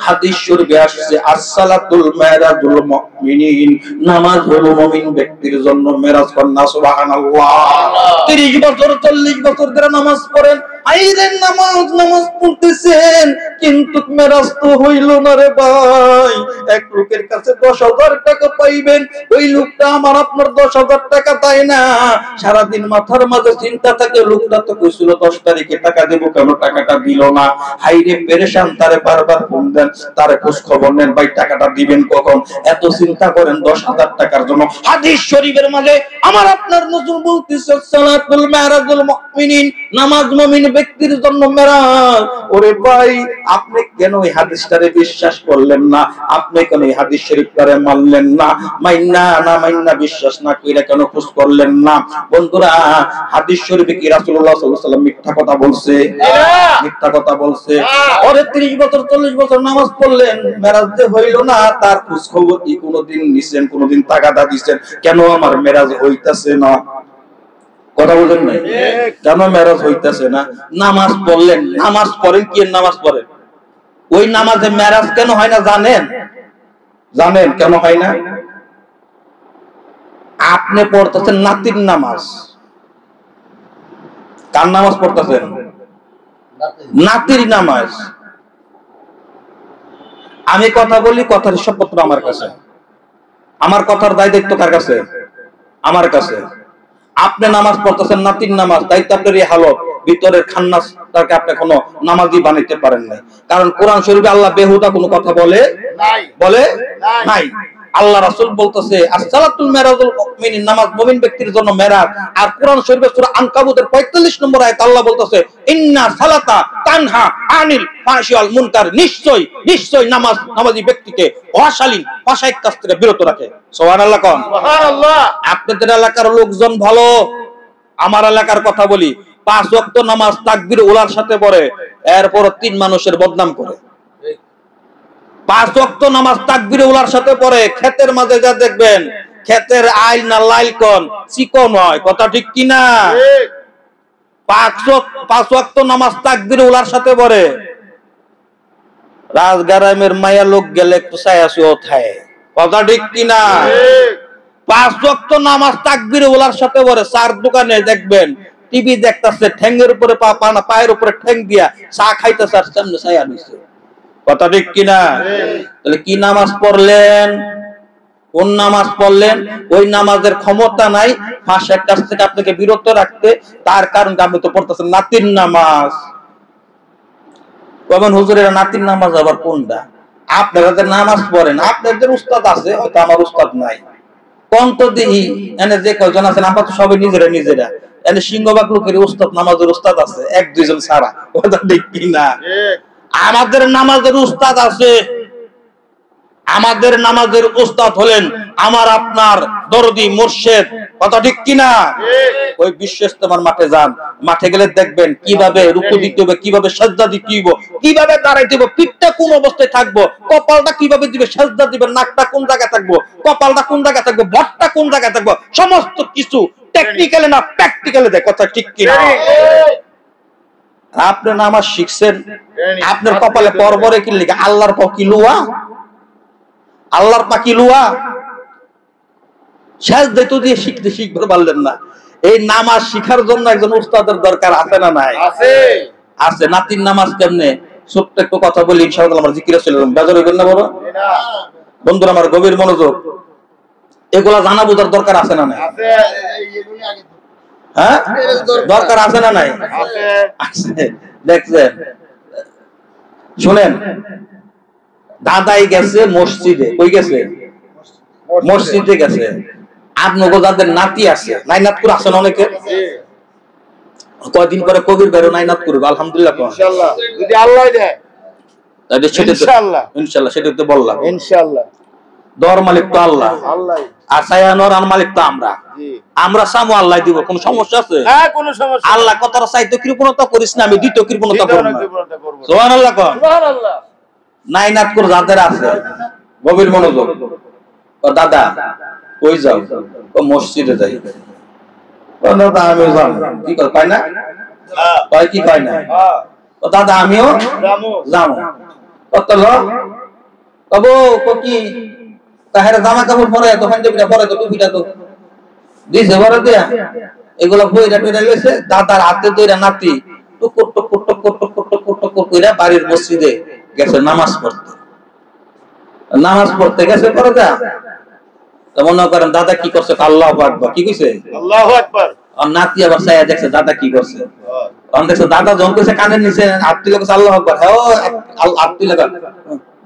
হাদিস শরীফে আসছে, as-সালাতুল মিরাজুল মুমিনিন, নামাজ হলো মুমিন ব্যক্তির জন্য মেরাজ। কন্যা সুবহানাল্লাহ। 30 বছর 40 বছর ধরে নামাজ পড়েন, আইরে নামাজ নামাজ পড়তেছেন কিন্তু মেরাজ তো হইল না রে ভাই। এক লোকের কাছে 10,000 টাকা পাইবেন, ওই লোকটা আমার আপনার 10,000 টাকা দেয় না। সারাদিন মাথার মাঝে চিন্তা থাকে, লোকটা তো কইছিল 10 তারিখে টাকা দেব, কেন টাকাটা দিল না। হাইরে পেরেশান, তারে বারবার ফোন দেন, তারে খোঁজ খবর নেন, ভাই টাকাটা দিবেন কখন। এত চিন্তা করেন 10,000 টাকার জন্য। হাদিস শরীফের মাঝে আমার আপনার নজর বলতেছে সালাতুল মেরাজুল মুমিনিন, নামাজ মুমিন ব্যক্তির জন্য মেরাজ। ওরে ভাই, আপনি কেন এই হাদিসটারে বিশ্বাস করলেন না? আপনি কেন এই হাদিস শরীফটারে মানলেন না? মাইন্না বিশ্বাস না কইরা কেন খোঁজ করলেন না? বন্ধুরা, হাদিস শরীফে কি রাসূলুল্লাহ সাল্লাল্লাহু আলাইহি ওয়াসাল্লাম মিথ্যা কথা বলছে? মিথ্যা কথা বলছে? ওরে 30 বছর 40 বছর নামাজ পড়লেন, মেরাজ যে হইল না, তার খোঁজ খবর কি কোনোদিন নিছেন? কোনোদিন টাকাটা দিবেন? কেন আমার মেরাজ হইতাছে না? কথা বলেন না, কেন মেরাজ হইতাছে না? নামাজ পড়লেন, নামাজ পড়েন, কি নামাজ পড়েন? ওই নামাজে মেরাজ কেন হয় না জানেন? জানেন কেন হয় না? আপনি পড়তেছেন নাতির নামাজ। কার নামাজ পড়তেছেন? নাতির নামাজ। আমি কথা বলি, কথার হিসাবপত্র আমার কাছে, আমার কথার দায় দায়িত্ব কার কাছে? আমার কাছে। আপনি নামাজ পড়তেছেন নাতির নামাজ, দায়িত্ব আপনার এই হালত, ভিতরের খান্নাস তাকে আপনি কোনো নামাজি বানাইতে পারেন নাই। কারণ কোরআন শরীফে আল্লাহ বেহুদা কোনো কথা বলে নাই। আল্লাহ রাসূল বলতেছে as-সালাতুল মেরাজুল মুমিনিন, নামাজ মুমিন ব্যক্তির জন্য মেরাজ। আর কোরআন শরীফে সূরা আনকাবুতের 45 নম্বর আয়াত আল্লাহ বলতেছে ইন্না সালাতা তানহা আনিল ফাহশি ওয়াল মুনকার, নিশ্চয় নামাজ নামাজি ব্যক্তিকে অশালীন অসাইক কাজ থেকে বিরত রাখে। সুবহানাল্লাহ কোন? সুবহানাল্লাহ। আপনাদের এলাকার লোকজন ভালো, আমার এলাকার কথা বলি, 5 ওয়াক্ত নামাজ তাকবীর উলার সাথে পড়ে, এরপর 3 মানুষের বদনাম করে। 5 ওয়াক্ত নামাজ তাকবীরে উলার সাথে পড়ে, ক্ষেতের মাঝে যা দেখবেন, ক্ষেতের আইল না লাইল কোন চিকন হয়, কথা ঠিক কি না? ঠিক। 5 ওয়াক্ত নামাজ তাকবীরে উলার সাথে পড়ে, রাজগারামের মায়া লোক গেলে একটু ছায়াছুঁয়ো থাকে, কথা ঠিক কি না? ঠিক। 5 ওয়াক্ত নামাজ তাকবীরে উলার সাথে পড়ে, চার দোকানে দেখবেন টিভি দেখতাছে, ঠ্যাঙ্গের উপরে পায়ের উপরে ঠ্যাং দিয়া চা খাইতেছে, আর সামনে ছায়া দিছে, কথা ঠিক কিনা? তাহলে কি নামাজ পড়লেন? কোন নামাজ পড়লেন? ওই নামাজের ক্ষমতা নাই ফাঁসের কাছ থেকে আপনাকে বিরত রাখতে, তার কারণ আপনি তো পড়তেছেন নাতির নামাজ। কবেন হুজুরের নাতির নামাজ আবার কোনটা? আপনারা যে নামাজ পড়েন, আপনাদের উস্তাদ আছে, হয়তো আমার উস্তাদ নাই। কোন তো দিই এনে যে কয়জন আছেন, আমরা তো সবাই নিজেরা এনে সিংহবাগ লোকের উস্তাদ, নামাজের উস্তাদ আছে 1-2 জন ছাড়া, কথা ঠিক কিনা? আমাদের নামাজের উস্তাদ আছে। আমাদের নামাজের উস্তাদ হলেন আমার আপনার দরদি মুর্শিদ, কথা ঠিক কিনা? ওই বিশ্ব ইস্তেমার মাঠে যান, মাঠে গেলে দেখবেন কিভাবে রুকু দিতে হবে, কিভাবে সাজদা দিতে হবে, কিভাবে দাঁড়াইতে হবে, পিঠটা কোন অবস্থায় থাকবো, কপালটা কিভাবে দিবে, সাজদা দিবে, নাকটা কোন জায়গায় থাকবো, কপালটা কোন জায়গায় থাকবো, বটটা কোন জায়গায় থাকবো, সমস্ত কিছু টেকনিক্যালি না প্র্যাকটিক্যালি দেয়, কথা ঠিক কিনা? আপনি নামাজ শিখছেন, আপনার কপালে পরপরে কি লিখে? আল্লাহর পাকি লুয়া, আল্লাহর পাকি লুয়া। শেষ দায়িত্ব দিয়ে শিখতে পারলেন না। এই নামাজ শিখার জন্য একজন উস্তাদের দরকার আছে না নাই? আছে। নাতির নামাজ কেমনে? ছোট্ট একটু কথা বলি, ইনশাআল্লাহ আমরা জিকিরে চলে যাব, বেজার হইবেন না বড় বন্ধুরা আমার, গভীর মনোযোগ। এগুলা জানা বোঝার দরকার আছে না নাই? হ্যাঁ, দরকার আছে না নাই? আছে। দেখছেন, শুনেন, দাদাই গেছে মসজিদে, কই গেছে? মসজিদে গেছে। আপনাকে যাদের নাতি আছে, নাইনাতপুর আছেন অনেকে, কয়দিন পরে কবির বেরো নাইনাত করবে, আলহামদুলিল্লাহ ইনশাআল্লাহ, যদি আল্লাহ দেয় ইনশাআল্লাহ। ইনশাআল্লাহ সেটা তো বললাম, ইনশাআল্লাহ। দর মালিক তো আল্লাহ, আর ছায়ানোর আর মালিক তো আমরা সামু আল্লাহ দিব। কোন সমস্যা আছে? হ্যাঁ, কোন সমস্যা। আল্লাহ কথার চাইতে কৃপণতা করিস না, আমি দ্বিতীয় কৃপণতা করব না। সুবহানাল্লাহ কোন? সুবহানাল্লাহ। নাইনাত করে যাদের আছে, গভীর মনোযোগ। ও দাদা কই যাও? ও মসজিদে যাই। ও দাদা আমিও যাব। কি কর পাই না? হ্যাঁ, পাই কি পাই না? হ্যাঁ। ও দাদা আমিও যাবো। কত লোক কবো কি তাহের জামা কাপড় পরে তো পাঞ্জাবিটা পরে তো টুপিটা তো দিছে বড় দিয়া, এগুলো বইরা টইরা লইছে, দাদার হাতে দইরা নাতি টুকুর টুকুর টুকুর টুকুর টুকুর টুকুর করে বাড়ির মসজিদে গেছে নামাজ পড়তে গেছে পরে যা মনে করেন দাদা কি করছে, আল্লাহু আকবার, কি কইছে আল্লাহু আকবার, আর নাতি আবার চাইয়া দেখছে দাদা কি করছে, দেখছে দাদা যখন কইছে কানের নিচে আত্মীয় লোক আল্লাহু আকবার, হ্যাঁ আত্মীয় লোক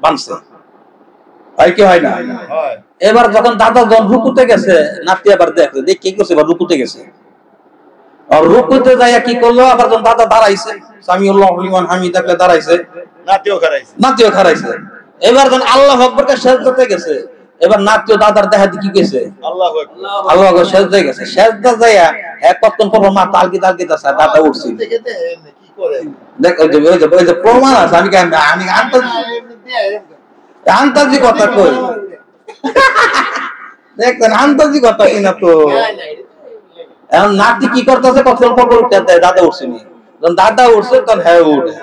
বানছে, হয় কি হয় না? এবার যখন দাদা যখন রুকুতে গেছে নাতি আবার দেখছে দেখ কি করছে, এবার রুকুতে গেছে, আর রুকুতে যাইয়া কি করলো, আবার যখন দাদা দাঁড়াইছে সামিউল্লাহু লিমান হামিদা কে দাঁড়াইছে, নাতিও খারাইছে। এবার যখন আল্লাহু আকবারকে সিজদাতে গেছে, এবার নাতিও দাদার দেখা দেখি গেছে আল্লাহু আকবার সিজদাতে গেছে, সিজদা যাইয়া এক কতক্ষণ পর মা তালকি তাছে দাদা উঠছে, কি করে দেখ ওই যে প্রমাণ আছে, আমি আন্তাজি কথা কই, দেখেন আন্তাজি কথা কিনা তো। এখন নাতি কি করতেছে, কতক্ষণ পর উঠতে দেয়, দাদা উঠছে নি, যখন দাদা উঠছে তখন হ্যাঁ উঠে,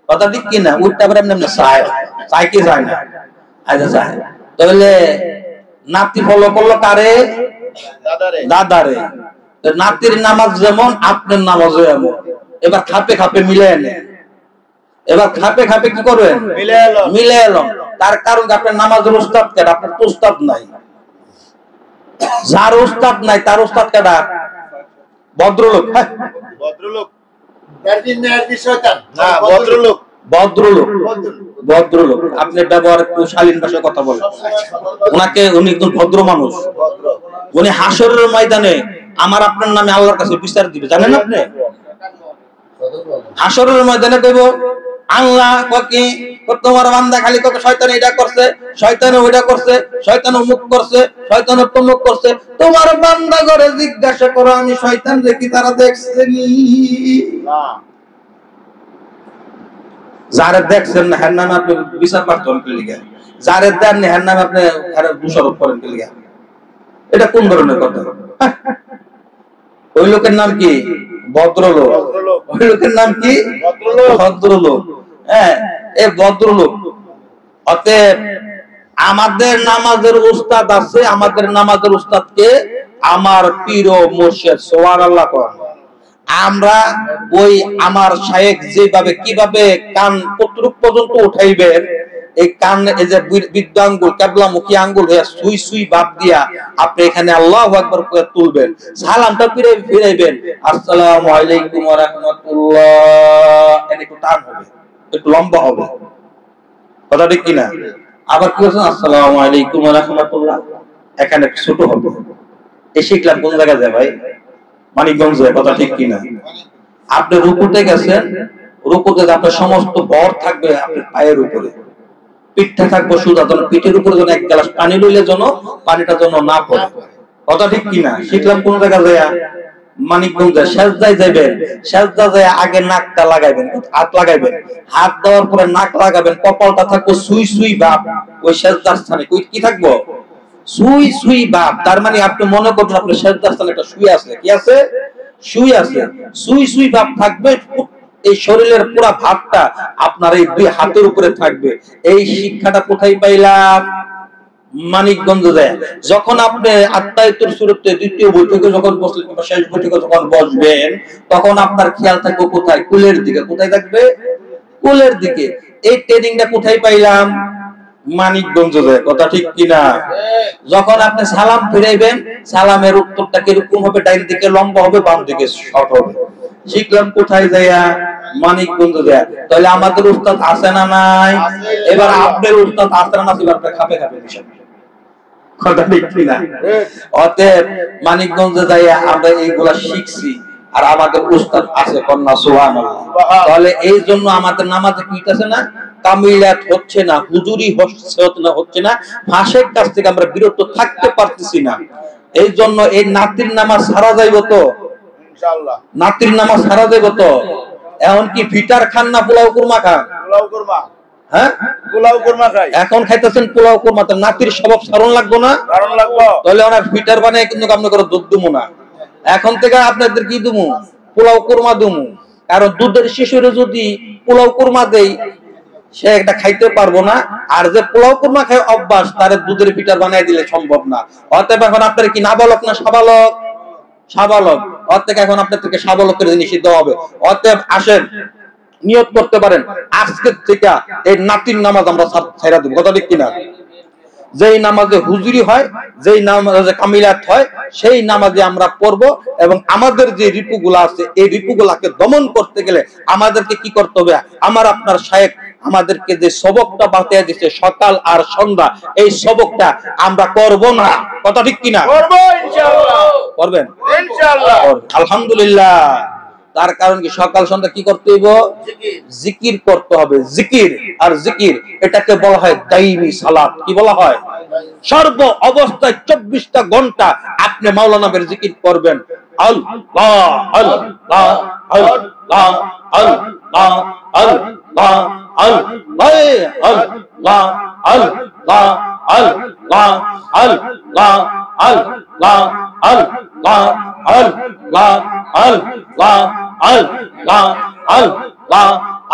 কথা ঠিক কিনা, উঠতে পারে এমনি চাই কি যায় না, আচ্ছা চায় তাহলে নাতি ফলো করলো কারে, দাদারে। নাতির নামাজ যেমন আপনার নামাজও এমন, এবার খাপে খাপে মিলে নেন, এবার খাপে খাপে কি করবেন, মিলে এলাম। তার কারণ আপনার নামাজের উস্তাদ কেন, আপনার তো উস্তাদ নাই, যার উস্তাদ নাই তার উস্তাদ কেডা, ভদ্রলোক, ভদ্রলোক, ভদ্রলোক আপনি ব্যবহার একটু শালীন ভাষায় কথা বলেন, উনি একজন ভদ্র মানুষ, উনি হাসরের ময়দানে আমার আপনার নামে আল্লাহর কাছে বিচার দিবে, জানেন আপনি? হাসরের ময়দানে কইব আল্লাহ কি তোমার বান্দা খালি কত শয়তান এটা করছে, শয়তান ওইটা করছে, শয়তান অমুক করছে, শয়তান তমুক করছে, তোমার বান্দা করে জিজ্ঞাসা করো আমি শয়তান দেখি তারা দেখছে নি, যারে দেখছেন না হ্যার নামে আপনি বিচার প্রার্থনা করে লিখে, যারে দেন না হ্যার নামে আপনি দোষারোপ করেন কে লিখে, এটা কোন ধরনের কথা? ওই লোকের নাম কি, ভদ্রলোক, ওই লোকের নাম কি, ভদ্রলোক। হ্যাঁ, এই ভদ্রলোক। অতএব আমাদের নামাজের উস্তাদ আছে, আমাদের নামাজের উস্তাদকে আমার পীর ও মুর্শিদ, সুবহানাল্লাহ কোন। আমরা ওই আমার শায়েখ যেভাবে কিভাবে কান কতটুক পর্যন্ত উঠাইবেন, এই কান এই যে বৃদ্ধ আঙ্গুল কিবলামুখী আঙ্গুল হয়ে সুই সুই ভাব দিয়া আপনি এখানে আল্লাহু আকবার করে তুলবেন, সালামটা ফিরাইবেন আসসালামু আলাইকুম ওয়া রাহমাতুল্লাহ, একটু টান হবে, একটু লম্বা হবে, কথা ঠিক কিনা? আবার কি বলছেন আসসালামু আলাইকুম ওয়া রাহমাতুল্লাহ, এখানে ছোট হবে। এই শিখলাম কোন জায়গা যায় ভাই, মানিকগঞ্জে, কথা ঠিক কিনা? আপনি রুকুতে গেছেন, রুকুতে আপনার সমস্ত ভর থাকবে আপনার পায়ের উপরে, পিঠটা থাকবে সোজা, যেন পিঠের উপরে যেন এক গ্লাস পানি লইলে যেন পানিটা যেন না পড়ে, কথা ঠিক কিনা? শিখলাম কোন জায়গা যায়, মানিকগঞ্জে। সেজদায় যাবেন, সেজদা যায় আগে নাকটা লাগাইবেন, হাত লাগাইবেন, হাত দেওয়ার পরে নাক লাগাবেন, কপালটা থাকবে সুই সুই ভাব, ওই সেজদার স্থানে কি থাকবো, সুই সুই ভাব। তার মানে আপনি মনে করবেন আপনার সেজদার স্থানে একটা সুই আছে, কি আছে, সুই আছে, সুই সুই ভাব থাকবে, এই শরীরের পুরো ভাবটা আপনার এই দুই হাতের উপরে থাকবে। এই শিক্ষাটা কোথায় পাইলাম, মানিকগঞ্জ যায়। যখন আপনি আত্মায়তুর শুরুতে দ্বিতীয় বৈঠকে যখন বসলেন কিংবা শেষ বৈঠকে যখন বসবেন, তখন আপনার খেয়াল থাকবে কোথায়, কুলের দিকে। কোথায় থাকবে, কুলের দিকে। এই ট্রেনিংটা কোথায় পাইলাম, মানিকগঞ্জ যায়, কথা ঠিক কিনা? যখন আপনি সালাম ফিরাইবেন, সালামের উত্তরটা কিরকম হবে, ডাইন দিকে লম্বা হবে, বাম দিকে শর্ট হবে। শিখলাম কোথায় যাইয়া, মানিকগঞ্জ যায়। তাহলে আমাদের উস্তাদ আছে না নাই? এবার আপনার উস্তাদ আছে না, এবার খাপে খাপে বিষয়, কথা ঠিক কিনা? অতএব মানিকগঞ্জে যাইয়া আমরা এইগুলা শিখছি, আর আমাদের উস্তাদ আছে, কন্যা সুবহানাল্লাহ। তাহলে এই জন্য আমাদের নামাজে কি আছে না, কামিলাত হচ্ছে না, হুজুরি হচ্ছে না, ফাঁসের কাছ থেকে আমরা বিরত থাকতে পারতেছি না। এই জন্য এই নাতির নামাজ সারা যাইব তো, ইনশাআল্লাহ নাতির নামাজ সারা যাইব তো। এখন কি ফিটার খান না পোলাও কুরমা খান? পোলাও কুরমা। হ্যাঁ, পোলাও কুরমা খাই। এখন খাইতেছেন পোলাও কুরমা, তো নাতির স্বভাব সারণ লাগবো না? সারণ লাগবো। তাহলে ওনার ফিটার বানায় কিন্তু আমরা করে দুধ দুমু না, এখন থেকে আপনাদের কি দুমু, পোলাও কুরমা দুমু। কারণ দুধের শিশুরে যদি পোলাও কুরমা দেই, সে একটা খাইতে পারবো না, আর যে পোলাও কুরমা খায় অভ্যাস, তার দুধের ফিটার বানাই দিলে সম্ভব না। অতএব এখন আপনার কি নাবালক না সাবালক? সাবালক। ওর থেকে এখন আপনার থেকে সাবলকের নিষিদ্ধ হবে। অতএব আসেন নিয়ত করতে পারেন আজকের থেকে এই নাতির নামাজ আমরা ছাইরা দেব, কথা ঠিক কিনা? যেই নামাজে হুজুরি হয়, যেই নামাজে কামিলাত হয়, সেই নামাজে আমরা পড়বো। এবং আমাদের যে রিপুগুলো আছে এই রিপুগুলাকে দমন করতে গেলে আমাদেরকে কি করতে হবে? আমার আপনার শায়েখ আমাদেরকে যে সবকটা বাতিয়ে দিচ্ছে সকাল আর সন্ধ্যা, এই সবকটা আমরা করব না, কথা ঠিক কিনা? করব ইনশাআল্লাহ। করবেন ইনশাআল্লাহ। আলহামদুলিল্লাহ। তার কারণ কি? সকাল সন্ধ্যা কি করতে হইব? জিকির করতে হবে। জিকির আর জিকির এটাকে বলা হয় দাইমি সালাত। কি বলা হয়? সর্ব অবস্থায় 24টা ঘন্টা আপনি মাওলানার জিকির করবেন। আল্লাহ আল্লাহ আল্লাহ আল্লাহ আল্লাহ আল্লাহ আল্লাহ আল্লাহ আল্লাহ আল্লাহ আল্লাহ আল্লাহ আল্লাহ আল্লাহ আল্লাহ আল্লাহ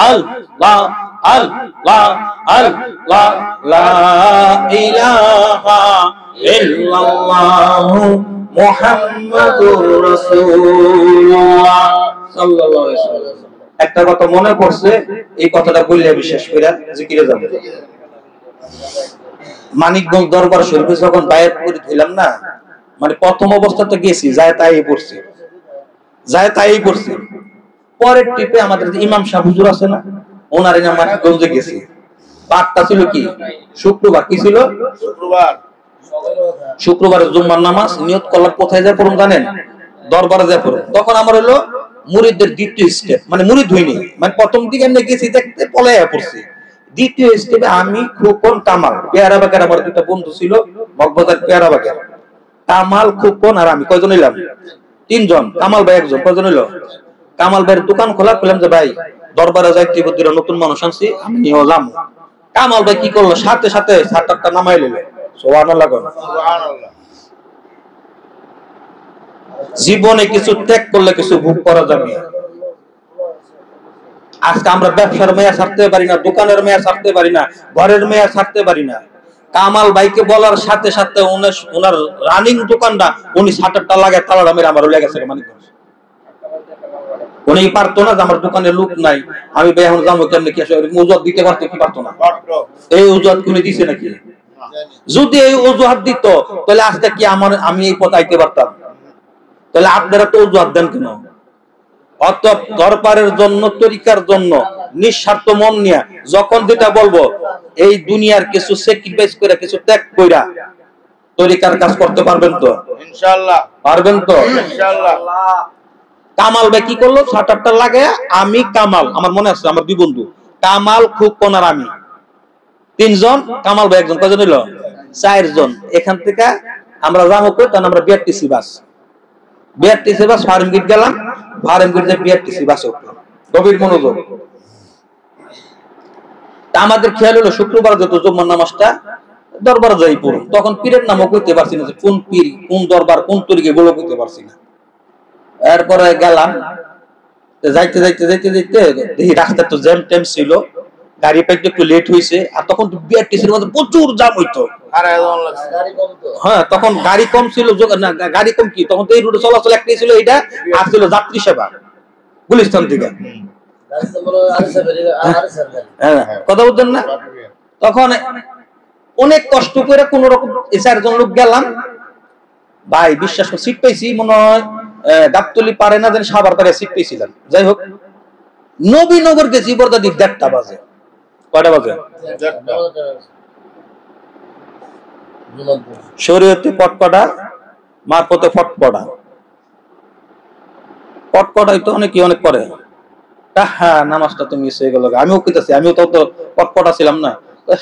আল্লাহ আল্লাহ আল্লাহ লা ইলাহা ইল্লাল্লাহু মুহাম্মাদুর রাসূলুল্লাহ সাল্লাল্লাহু আলাইহি ওয়াসাল্লাম। একটা কথা মনে পড়ছে, এই কথাটা বললে বিশেষ করে জিকিরে যাব। মানিকগঞ্জ দরবার শরীফে যখন বায়াত করে দিলাম না, মানে প্রথম অবস্থাতে গেছি যায় তাই পড়ছি। পরের টিপে আমাদের যে ইমাম সাহেব হুজুর আছে না, ওনার নাম মানিকগঞ্জে গেছি। পাঁচটা ছিল কি? শুক্রবার। কি ছিল? শুক্রবারের জুম্মার নামাজ নিয়ত করলাম। কোথায় যায় পড়ুন জানেন? দরবারে যায় পড়ুন। তখন আমার হলো মুরিদদের দ্বিতীয় স্টেপ, মানে মুরিদ হইনি, মানে প্রথম দিকে এমনি গেছি দেখতে পলাইয়া পড়ছি। দ্বিতীয় স্টেপে আমি খোকন কামাল পেয়ারা বাগের, আমার দুটা বন্ধু ছিল মগবাজার পেয়ারা বাগের, কামাল খোকন আর আমি কয়জন হইলাম? 3 জন। কামাল ভাই একজন। কয়জন হইলো? কামাল ভাইয়ের দোকান খোলা, বললাম যে ভাই দরবারে যাইতে দুইটা নতুন মানুষ আনছি, আমি নিয়ে যাম। কামাল ভাই কি করলো? সাথে সাথে 7-8টা নামাই নিল। সুবহানাল্লাহ। সুবহানাল্লাহ। জীবনে কিছু ত্যাগ করলে কিছু ভোগ করা যাবে। আজকে আমরা ব্যবসার মেয়া ছাড়তে পারি না, দোকানের মেয়া ছাড়তে পারি না, ঘরের মেয়া ছাড়তে পারি না। কামাল ভাইকে বলার সাথে সাথে ওনার রানিং দোকানটা উনি 7-8টা লাগে তালাটা মেরে আমার লেগে গেছে। মানে উনি পারতো না যে আমার দোকানে লোক নাই, আমি ভাই এখন যাবো কেমনে? কি উজুহাত দিতে পারতো কি পারতো না? এই উজুহাত কোনে দিছে নাকি? যদি এই অজুহাত দিত তাহলে আজকে কি আমি এই পথ আইতে পারতাম? তাহলে আপনারা তো অজুহাত দেন কেন? অতএব দরবারের জন্য, তরিকার জন্য নিঃস্বার্থ মন নিয়ে যখন যেটা বলবো, এই দুনিয়ার কিছু স্যাক্রিফাইস করে, কিছু ত্যাগ কইরা তরিকার কাজ করতে পারবেন তো? ইনশাআল্লাহ পারবেন তো? ইনশাআল্লাহ। কামাল ভাই কি করলো? 7-8টা লাগে, আমি কামাল, আমার মনে আছে আমার 2 বন্ধু, কামাল খোকন আর আমি 3 জন, কামাল ভাই একজন। কয়জন হইলো? 4 জন। এখান থেকে আমরা যাবো কই? তখন আমরা বিআরটিসি বাস ফার্মগেট গেলাম। ফার্মগেট যে বিআরটিসি বাসে উঠলাম। গভীর মনোযোগ। তা আমাদের খেয়াল হলো শুক্রবার যত জুম্মার নামাজটা দরবার যাই পড়ুন। তখন পীরের নামও কইতে পারছি না, যে কোন পীর, কোন দরবার, কোন তরিকা, এগুলো কইতে পারছি না। এরপরে গেলাম, যাইতে যাইতে যাইতে যাইতে দেখি রাস্তা তো জ্যাম ট্যাম ছিল, গাড়ি পাইতে একটু লেট হয়েছে। আর তখন বিআরটিসির মধ্যে প্রচুর জাম হইতো। হ্যাঁ, তখন গাড়ি কম ছিল। গাড়ি কম কি, তখন তো এই রুটে চলাচল একটাই ছিল, এটা আর ছিল যাত্রী সেবা গুলিস্তান থেকে। কথা বলতেন না? তখন অনেক কষ্ট করে কোন রকম 4 জন লোক গেলাম। ভাই বিশ্বাস করে সিট পাইছি, মনে হয় গাবতলি পারে না, যেন সাভার পারে সিট পেয়েছিলাম। যাই হোক, নবীনগর গেছি বর্দা দিক 1:30 বাজে। কয়টা বাজে? শরীয়তে পটপটা, মারফতে ফটপটা। পটপটাই তো অনেক করে। হ্যাঁ, নামাজটা তো মিস হয়ে গেল। আমিও কইতাছি, আমিও তো পটপটা ছিলাম না।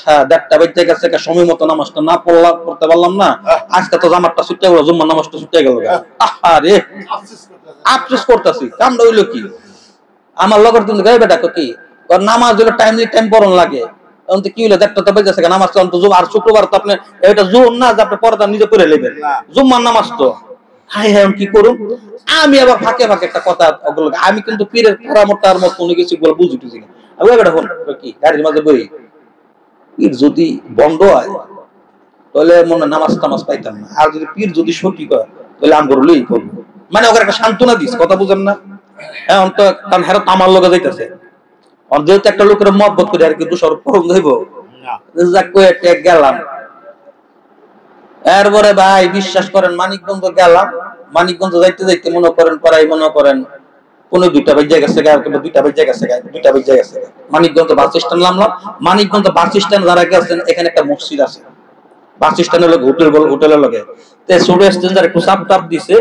হ্যাঁ, 1:30 বেজে গেছে, সময় মতো নামাজটা না পড়তে পারলাম না। আজকে তো জামাতটা ছুটে গেল, জুম্মার নামাজটা ছুটে গেল। আরে আফসোস করতেছি। কামটা হইলো কি? আমার লগর তুমি গায়ে বেটা কি নামাজ হলো টাইমলি টাইম পড়ন লাগে। কি হলো? 1:30 বেজে গেছে, নামাজ তো আর শুক্রবার তো আপনি এটা জোর না যে আপনি পর্দা নিজে পড়ে নেবেন। জুম্মার নামাজ তো হাই হাই কি করুন। আমি আবার ফাঁকে ফাঁকে একটা কথা, আমি কিন্তু পীরের পরামর্শের মত কোনো কিছু বুঝি টুঝি না। আমি বেটা হন কি গাড়ির মাঝে বই, পীর যদি বন্ধ হয় তাহলে মনে নামাজ টামাজ পাইতাম না। আর যদি পীর যদি সঠিক হয় তাহলে আমি করলেই করবো। মানে ওকে একটা সান্ত্বনা দিস, কথা বুঝেন না? এখন তো কারণ হেরা তামার লগে যাইতেছে, যেহেতু একটা লোকের মহব্বত করে আর কি দুশোর পরম হইব, গেলাম। এরপরে ভাই বিশ্বাস করেন মানিকগঞ্জ গেলাম, মানিকগঞ্জ যাইতে যাইতে মনে করেন প্রায় মনে করেন 2টা বেজে গেছে, 2টা বেজে গেছে, 2টা বেজে গেছে। মানিকগঞ্জ বাস স্ট্যান্ড নামলাম। মানিকগঞ্জ বাস স্ট্যান্ড যারা গেছেন এখানে একটা মসজিদ আছে, বাস স্ট্যান্ডের লোক হোটেলের লগে ছোট স্ট্যান্ডার একটু চাপ টাপ দিছে।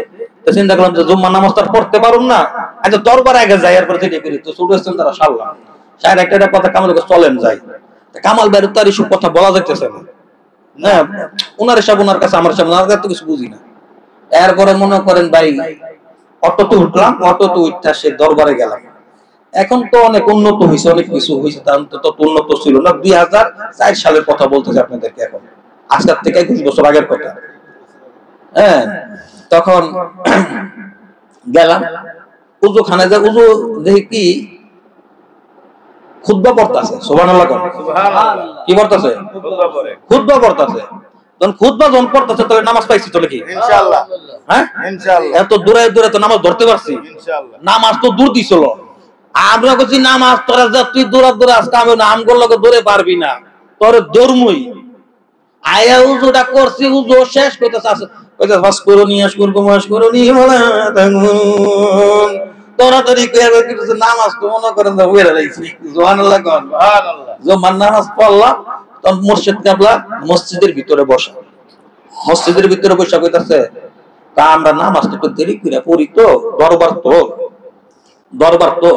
চিন্তা করলাম যে জুম্মা নামাজ তো পড়তে পারুন না, আচ্ছা দরবার আগে যাই, এরপর যেটা করি। তো ছোট স্ট্যান্ডার সারলাম, সাহেব একটা কথা কামাল চলেন যাই। কামাল ভাইয়ের তার এসব কথা বলা যাইতেছে না, হ্যাঁ ওনার সব ওনার কাছে, আমার সব ওনার কাছে কিছু বুঝি না। এরপরে মনে করেন ভাই অটোতে উঠলাম, অটোতে উঠতে সে দরবারে গেলাম। এখন তো অনেক উন্নত হয়েছে, অনেক কিছু হয়েছে, তার তো উন্নত ছিল না। 2004 সালের কথা বলতেছে আপনাদেরকে, এখন আজকের থেকে 21 বছর আগের কথা। হ্যাঁ তখন গেলাম উজু খানে, যে উজু দেখি কি খুতবা পড়তাছে, সুবহানাল্লাহ কি পড়তাছে? খুতবা পড়তাছে। যখন খুতবা যখন পড়তাছে তাহলে নামাজ পাইছি তো কি ইনশাআল্লাহ? হ্যাঁ ইনশাআল্লাহ। এত দূরে দূরে তো নামাজ ধরতে পারছি ইনশাআল্লাহ। নামাজ তো দূর দিছিল, আমরা কইছি নামাজ তোরা যা তুই দূরা দূরে আজকে আমি নাম করলে দূরে পারবি না, তোরে দৌড়মুই। আয়া উজুটা করছি, উজু শেষ কইতাছে আছে কইতাছে বাস করনি আশকুরকু মাশকুরনি ওয়ালা তাগুন, তাড়াতাড়ি কইরা কিছু নামাজ তো মনে করেন যে হইরা লাইছি। সুবহানাল্লাহ কোন সুবহানাল্লাহ। যখন নামাজ পড়লাম তখন মুর্শিদ কাবলা মসজিদের ভিতরে বসা, মসজিদের ভিতরে বসা কইতাছে তা আমরা নামাজ একটু দেরি করে পড়ি, তো দরবার তো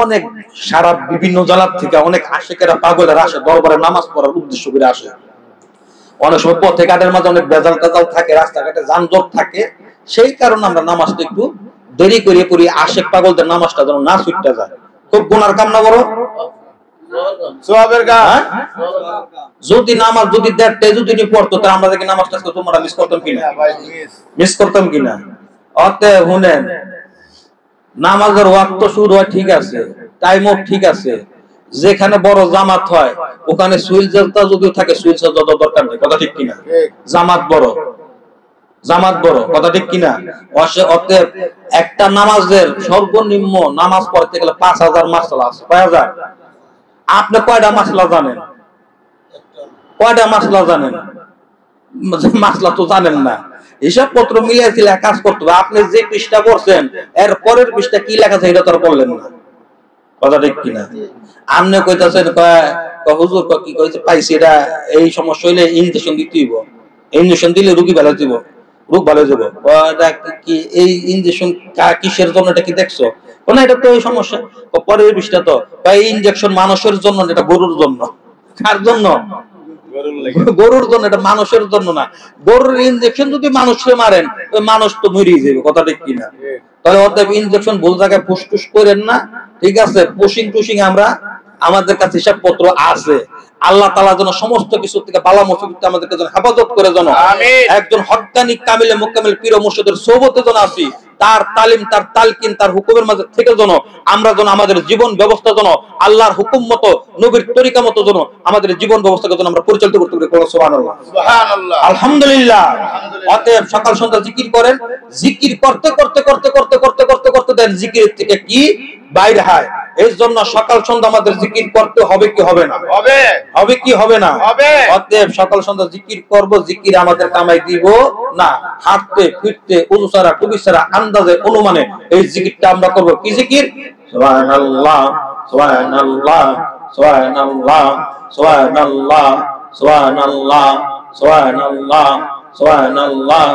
অনেক সারা বিভিন্ন জেলা থেকে অনেক আশিকেরা পাগলেরা আসে দরবারে নামাজ পড়ার উদ্দেশ্য করে আসে। অনেক সময় পথে ঘাটের মাঝে অনেক বেজাল টেজাল থাকে, রাস্তাঘাটে যানজট থাকে, সেই কারণে আমরা নামাজটা একটু দেরি করে পড়ি, আশেক পাগলদের নামাজটা যেন না ছুটতে যায়। খুব গুনার কাম না বড় সওয়াবের কাজ। যদি নামাজ যদি 1:30 যদি পড়তো তাহলে আমরা দেখি নামাজটা তোমরা মিস করতাম কিনা? অতএব শুনেন, নামাজের ওয়াক্ত শুরু হয় ঠিক আছে, টাইমও ঠিক আছে, যেখানে বড় জামাত হয় ওখানে সুইল জলতা যদি থাকে সুইল জলতা দরকার নেই, কথা ঠিক কিনা? জামাত বড়, কথা ঠিক কিনা? অতএব একটা নামাজের সর্বনিম্ন নামাজ পড়তে গেলে 5000 মাসলা আছে। কয় হাজার? আপনি কয়টা মাসলা জানেন? মাসলা তো জানেন না। হিসাব পত্র মিলিয়েছিল কাজ করতে হবে। আপনি যে পৃষ্ঠা করছেন এর পরের পৃষ্ঠা কি লেখা আছে এটা তো বললেন না, কথা ঠিক কিনা? আপনি কইতাছেন হুজুর কি কইছে পাইছি এটা এই সমস্যা হইলে ইনজেকশন দিতে হইব, ইনজেকশন দিলে রোগী ভালো হইব, রোগ ভালো হয়ে যাবে। এটা কি এই ইনজেকশন কিসের জন্য, এটা কি দেখছো? কোন এটা তো এই সমস্যা। পরের পৃষ্ঠা তো এই ইনজেকশন মানুষের জন্য, এটা গরুর জন্য। কার জন্য? গরুর জন্য, এটা মানুষের জন্য না। গরুর ইনজেকশন যদি মানুষকে মারেন ওই মানুষ তো মরিয়ে যাবে, কথা ঠিক কিনা? তাহলে অতএব ইনজেকশন ভুল জায়গায় ফুসটুস করেন না, ঠিক আছে? পুশিং আমরা আমাদের কাছে হিসাব পত্র আছে। আল্লাহ তাআলা যেন সমস্ত কিছু থেকে বালা মুসিবত আমাদেরকে যেন হেফাজত করে, যেন একজন হক্কানি কামিলে মুকাম্মিল পীর ও মুর্শিদের সোহবতে যেন আসি, তার তালিম তার তালকিন তার হুকুমের মাঝে থেকে যেন আমরা যেন আমাদের জীবন ব্যবস্থা যেন আল্লাহর হুকুম মতো নবীর তরিকা মতো যেন আমাদের জীবন ব্যবস্থাকে যেন আমরা পরিচালিত করতে পারি। সুবহানাল্লাহ সুবহানাল্লাহ আলহামদুলিল্লাহ। অতএব সকাল সন্ধ্যা জিকির করেন, জিকির করতে করতে করতে করতে করতে করতে করতে দেন জিকির থেকে কি বাইরে হয়। এই জন্য সকাল সন্ধ্যা আমাদের জিকির করতে হবে কি হবে না? হবে কি হবে না? অতএব সকাল সন্ধ্যা জিকির করব, জিকির আমাদের কামাই দিব না। হাঁটতে ফিরতে উযু ছাড়া টুপি ছাড়া আন্দাজে অনুমানে এই জিকিরটা আমরা করব। কি জিকির? সুবহানাল্লাহ সুবহানাল্লাহ সুবহানাল্লাহ সুবহানাল্লাহ সুবহানাল্লাহ সুবহানাল্লাহ সুবহানাল্লাহ।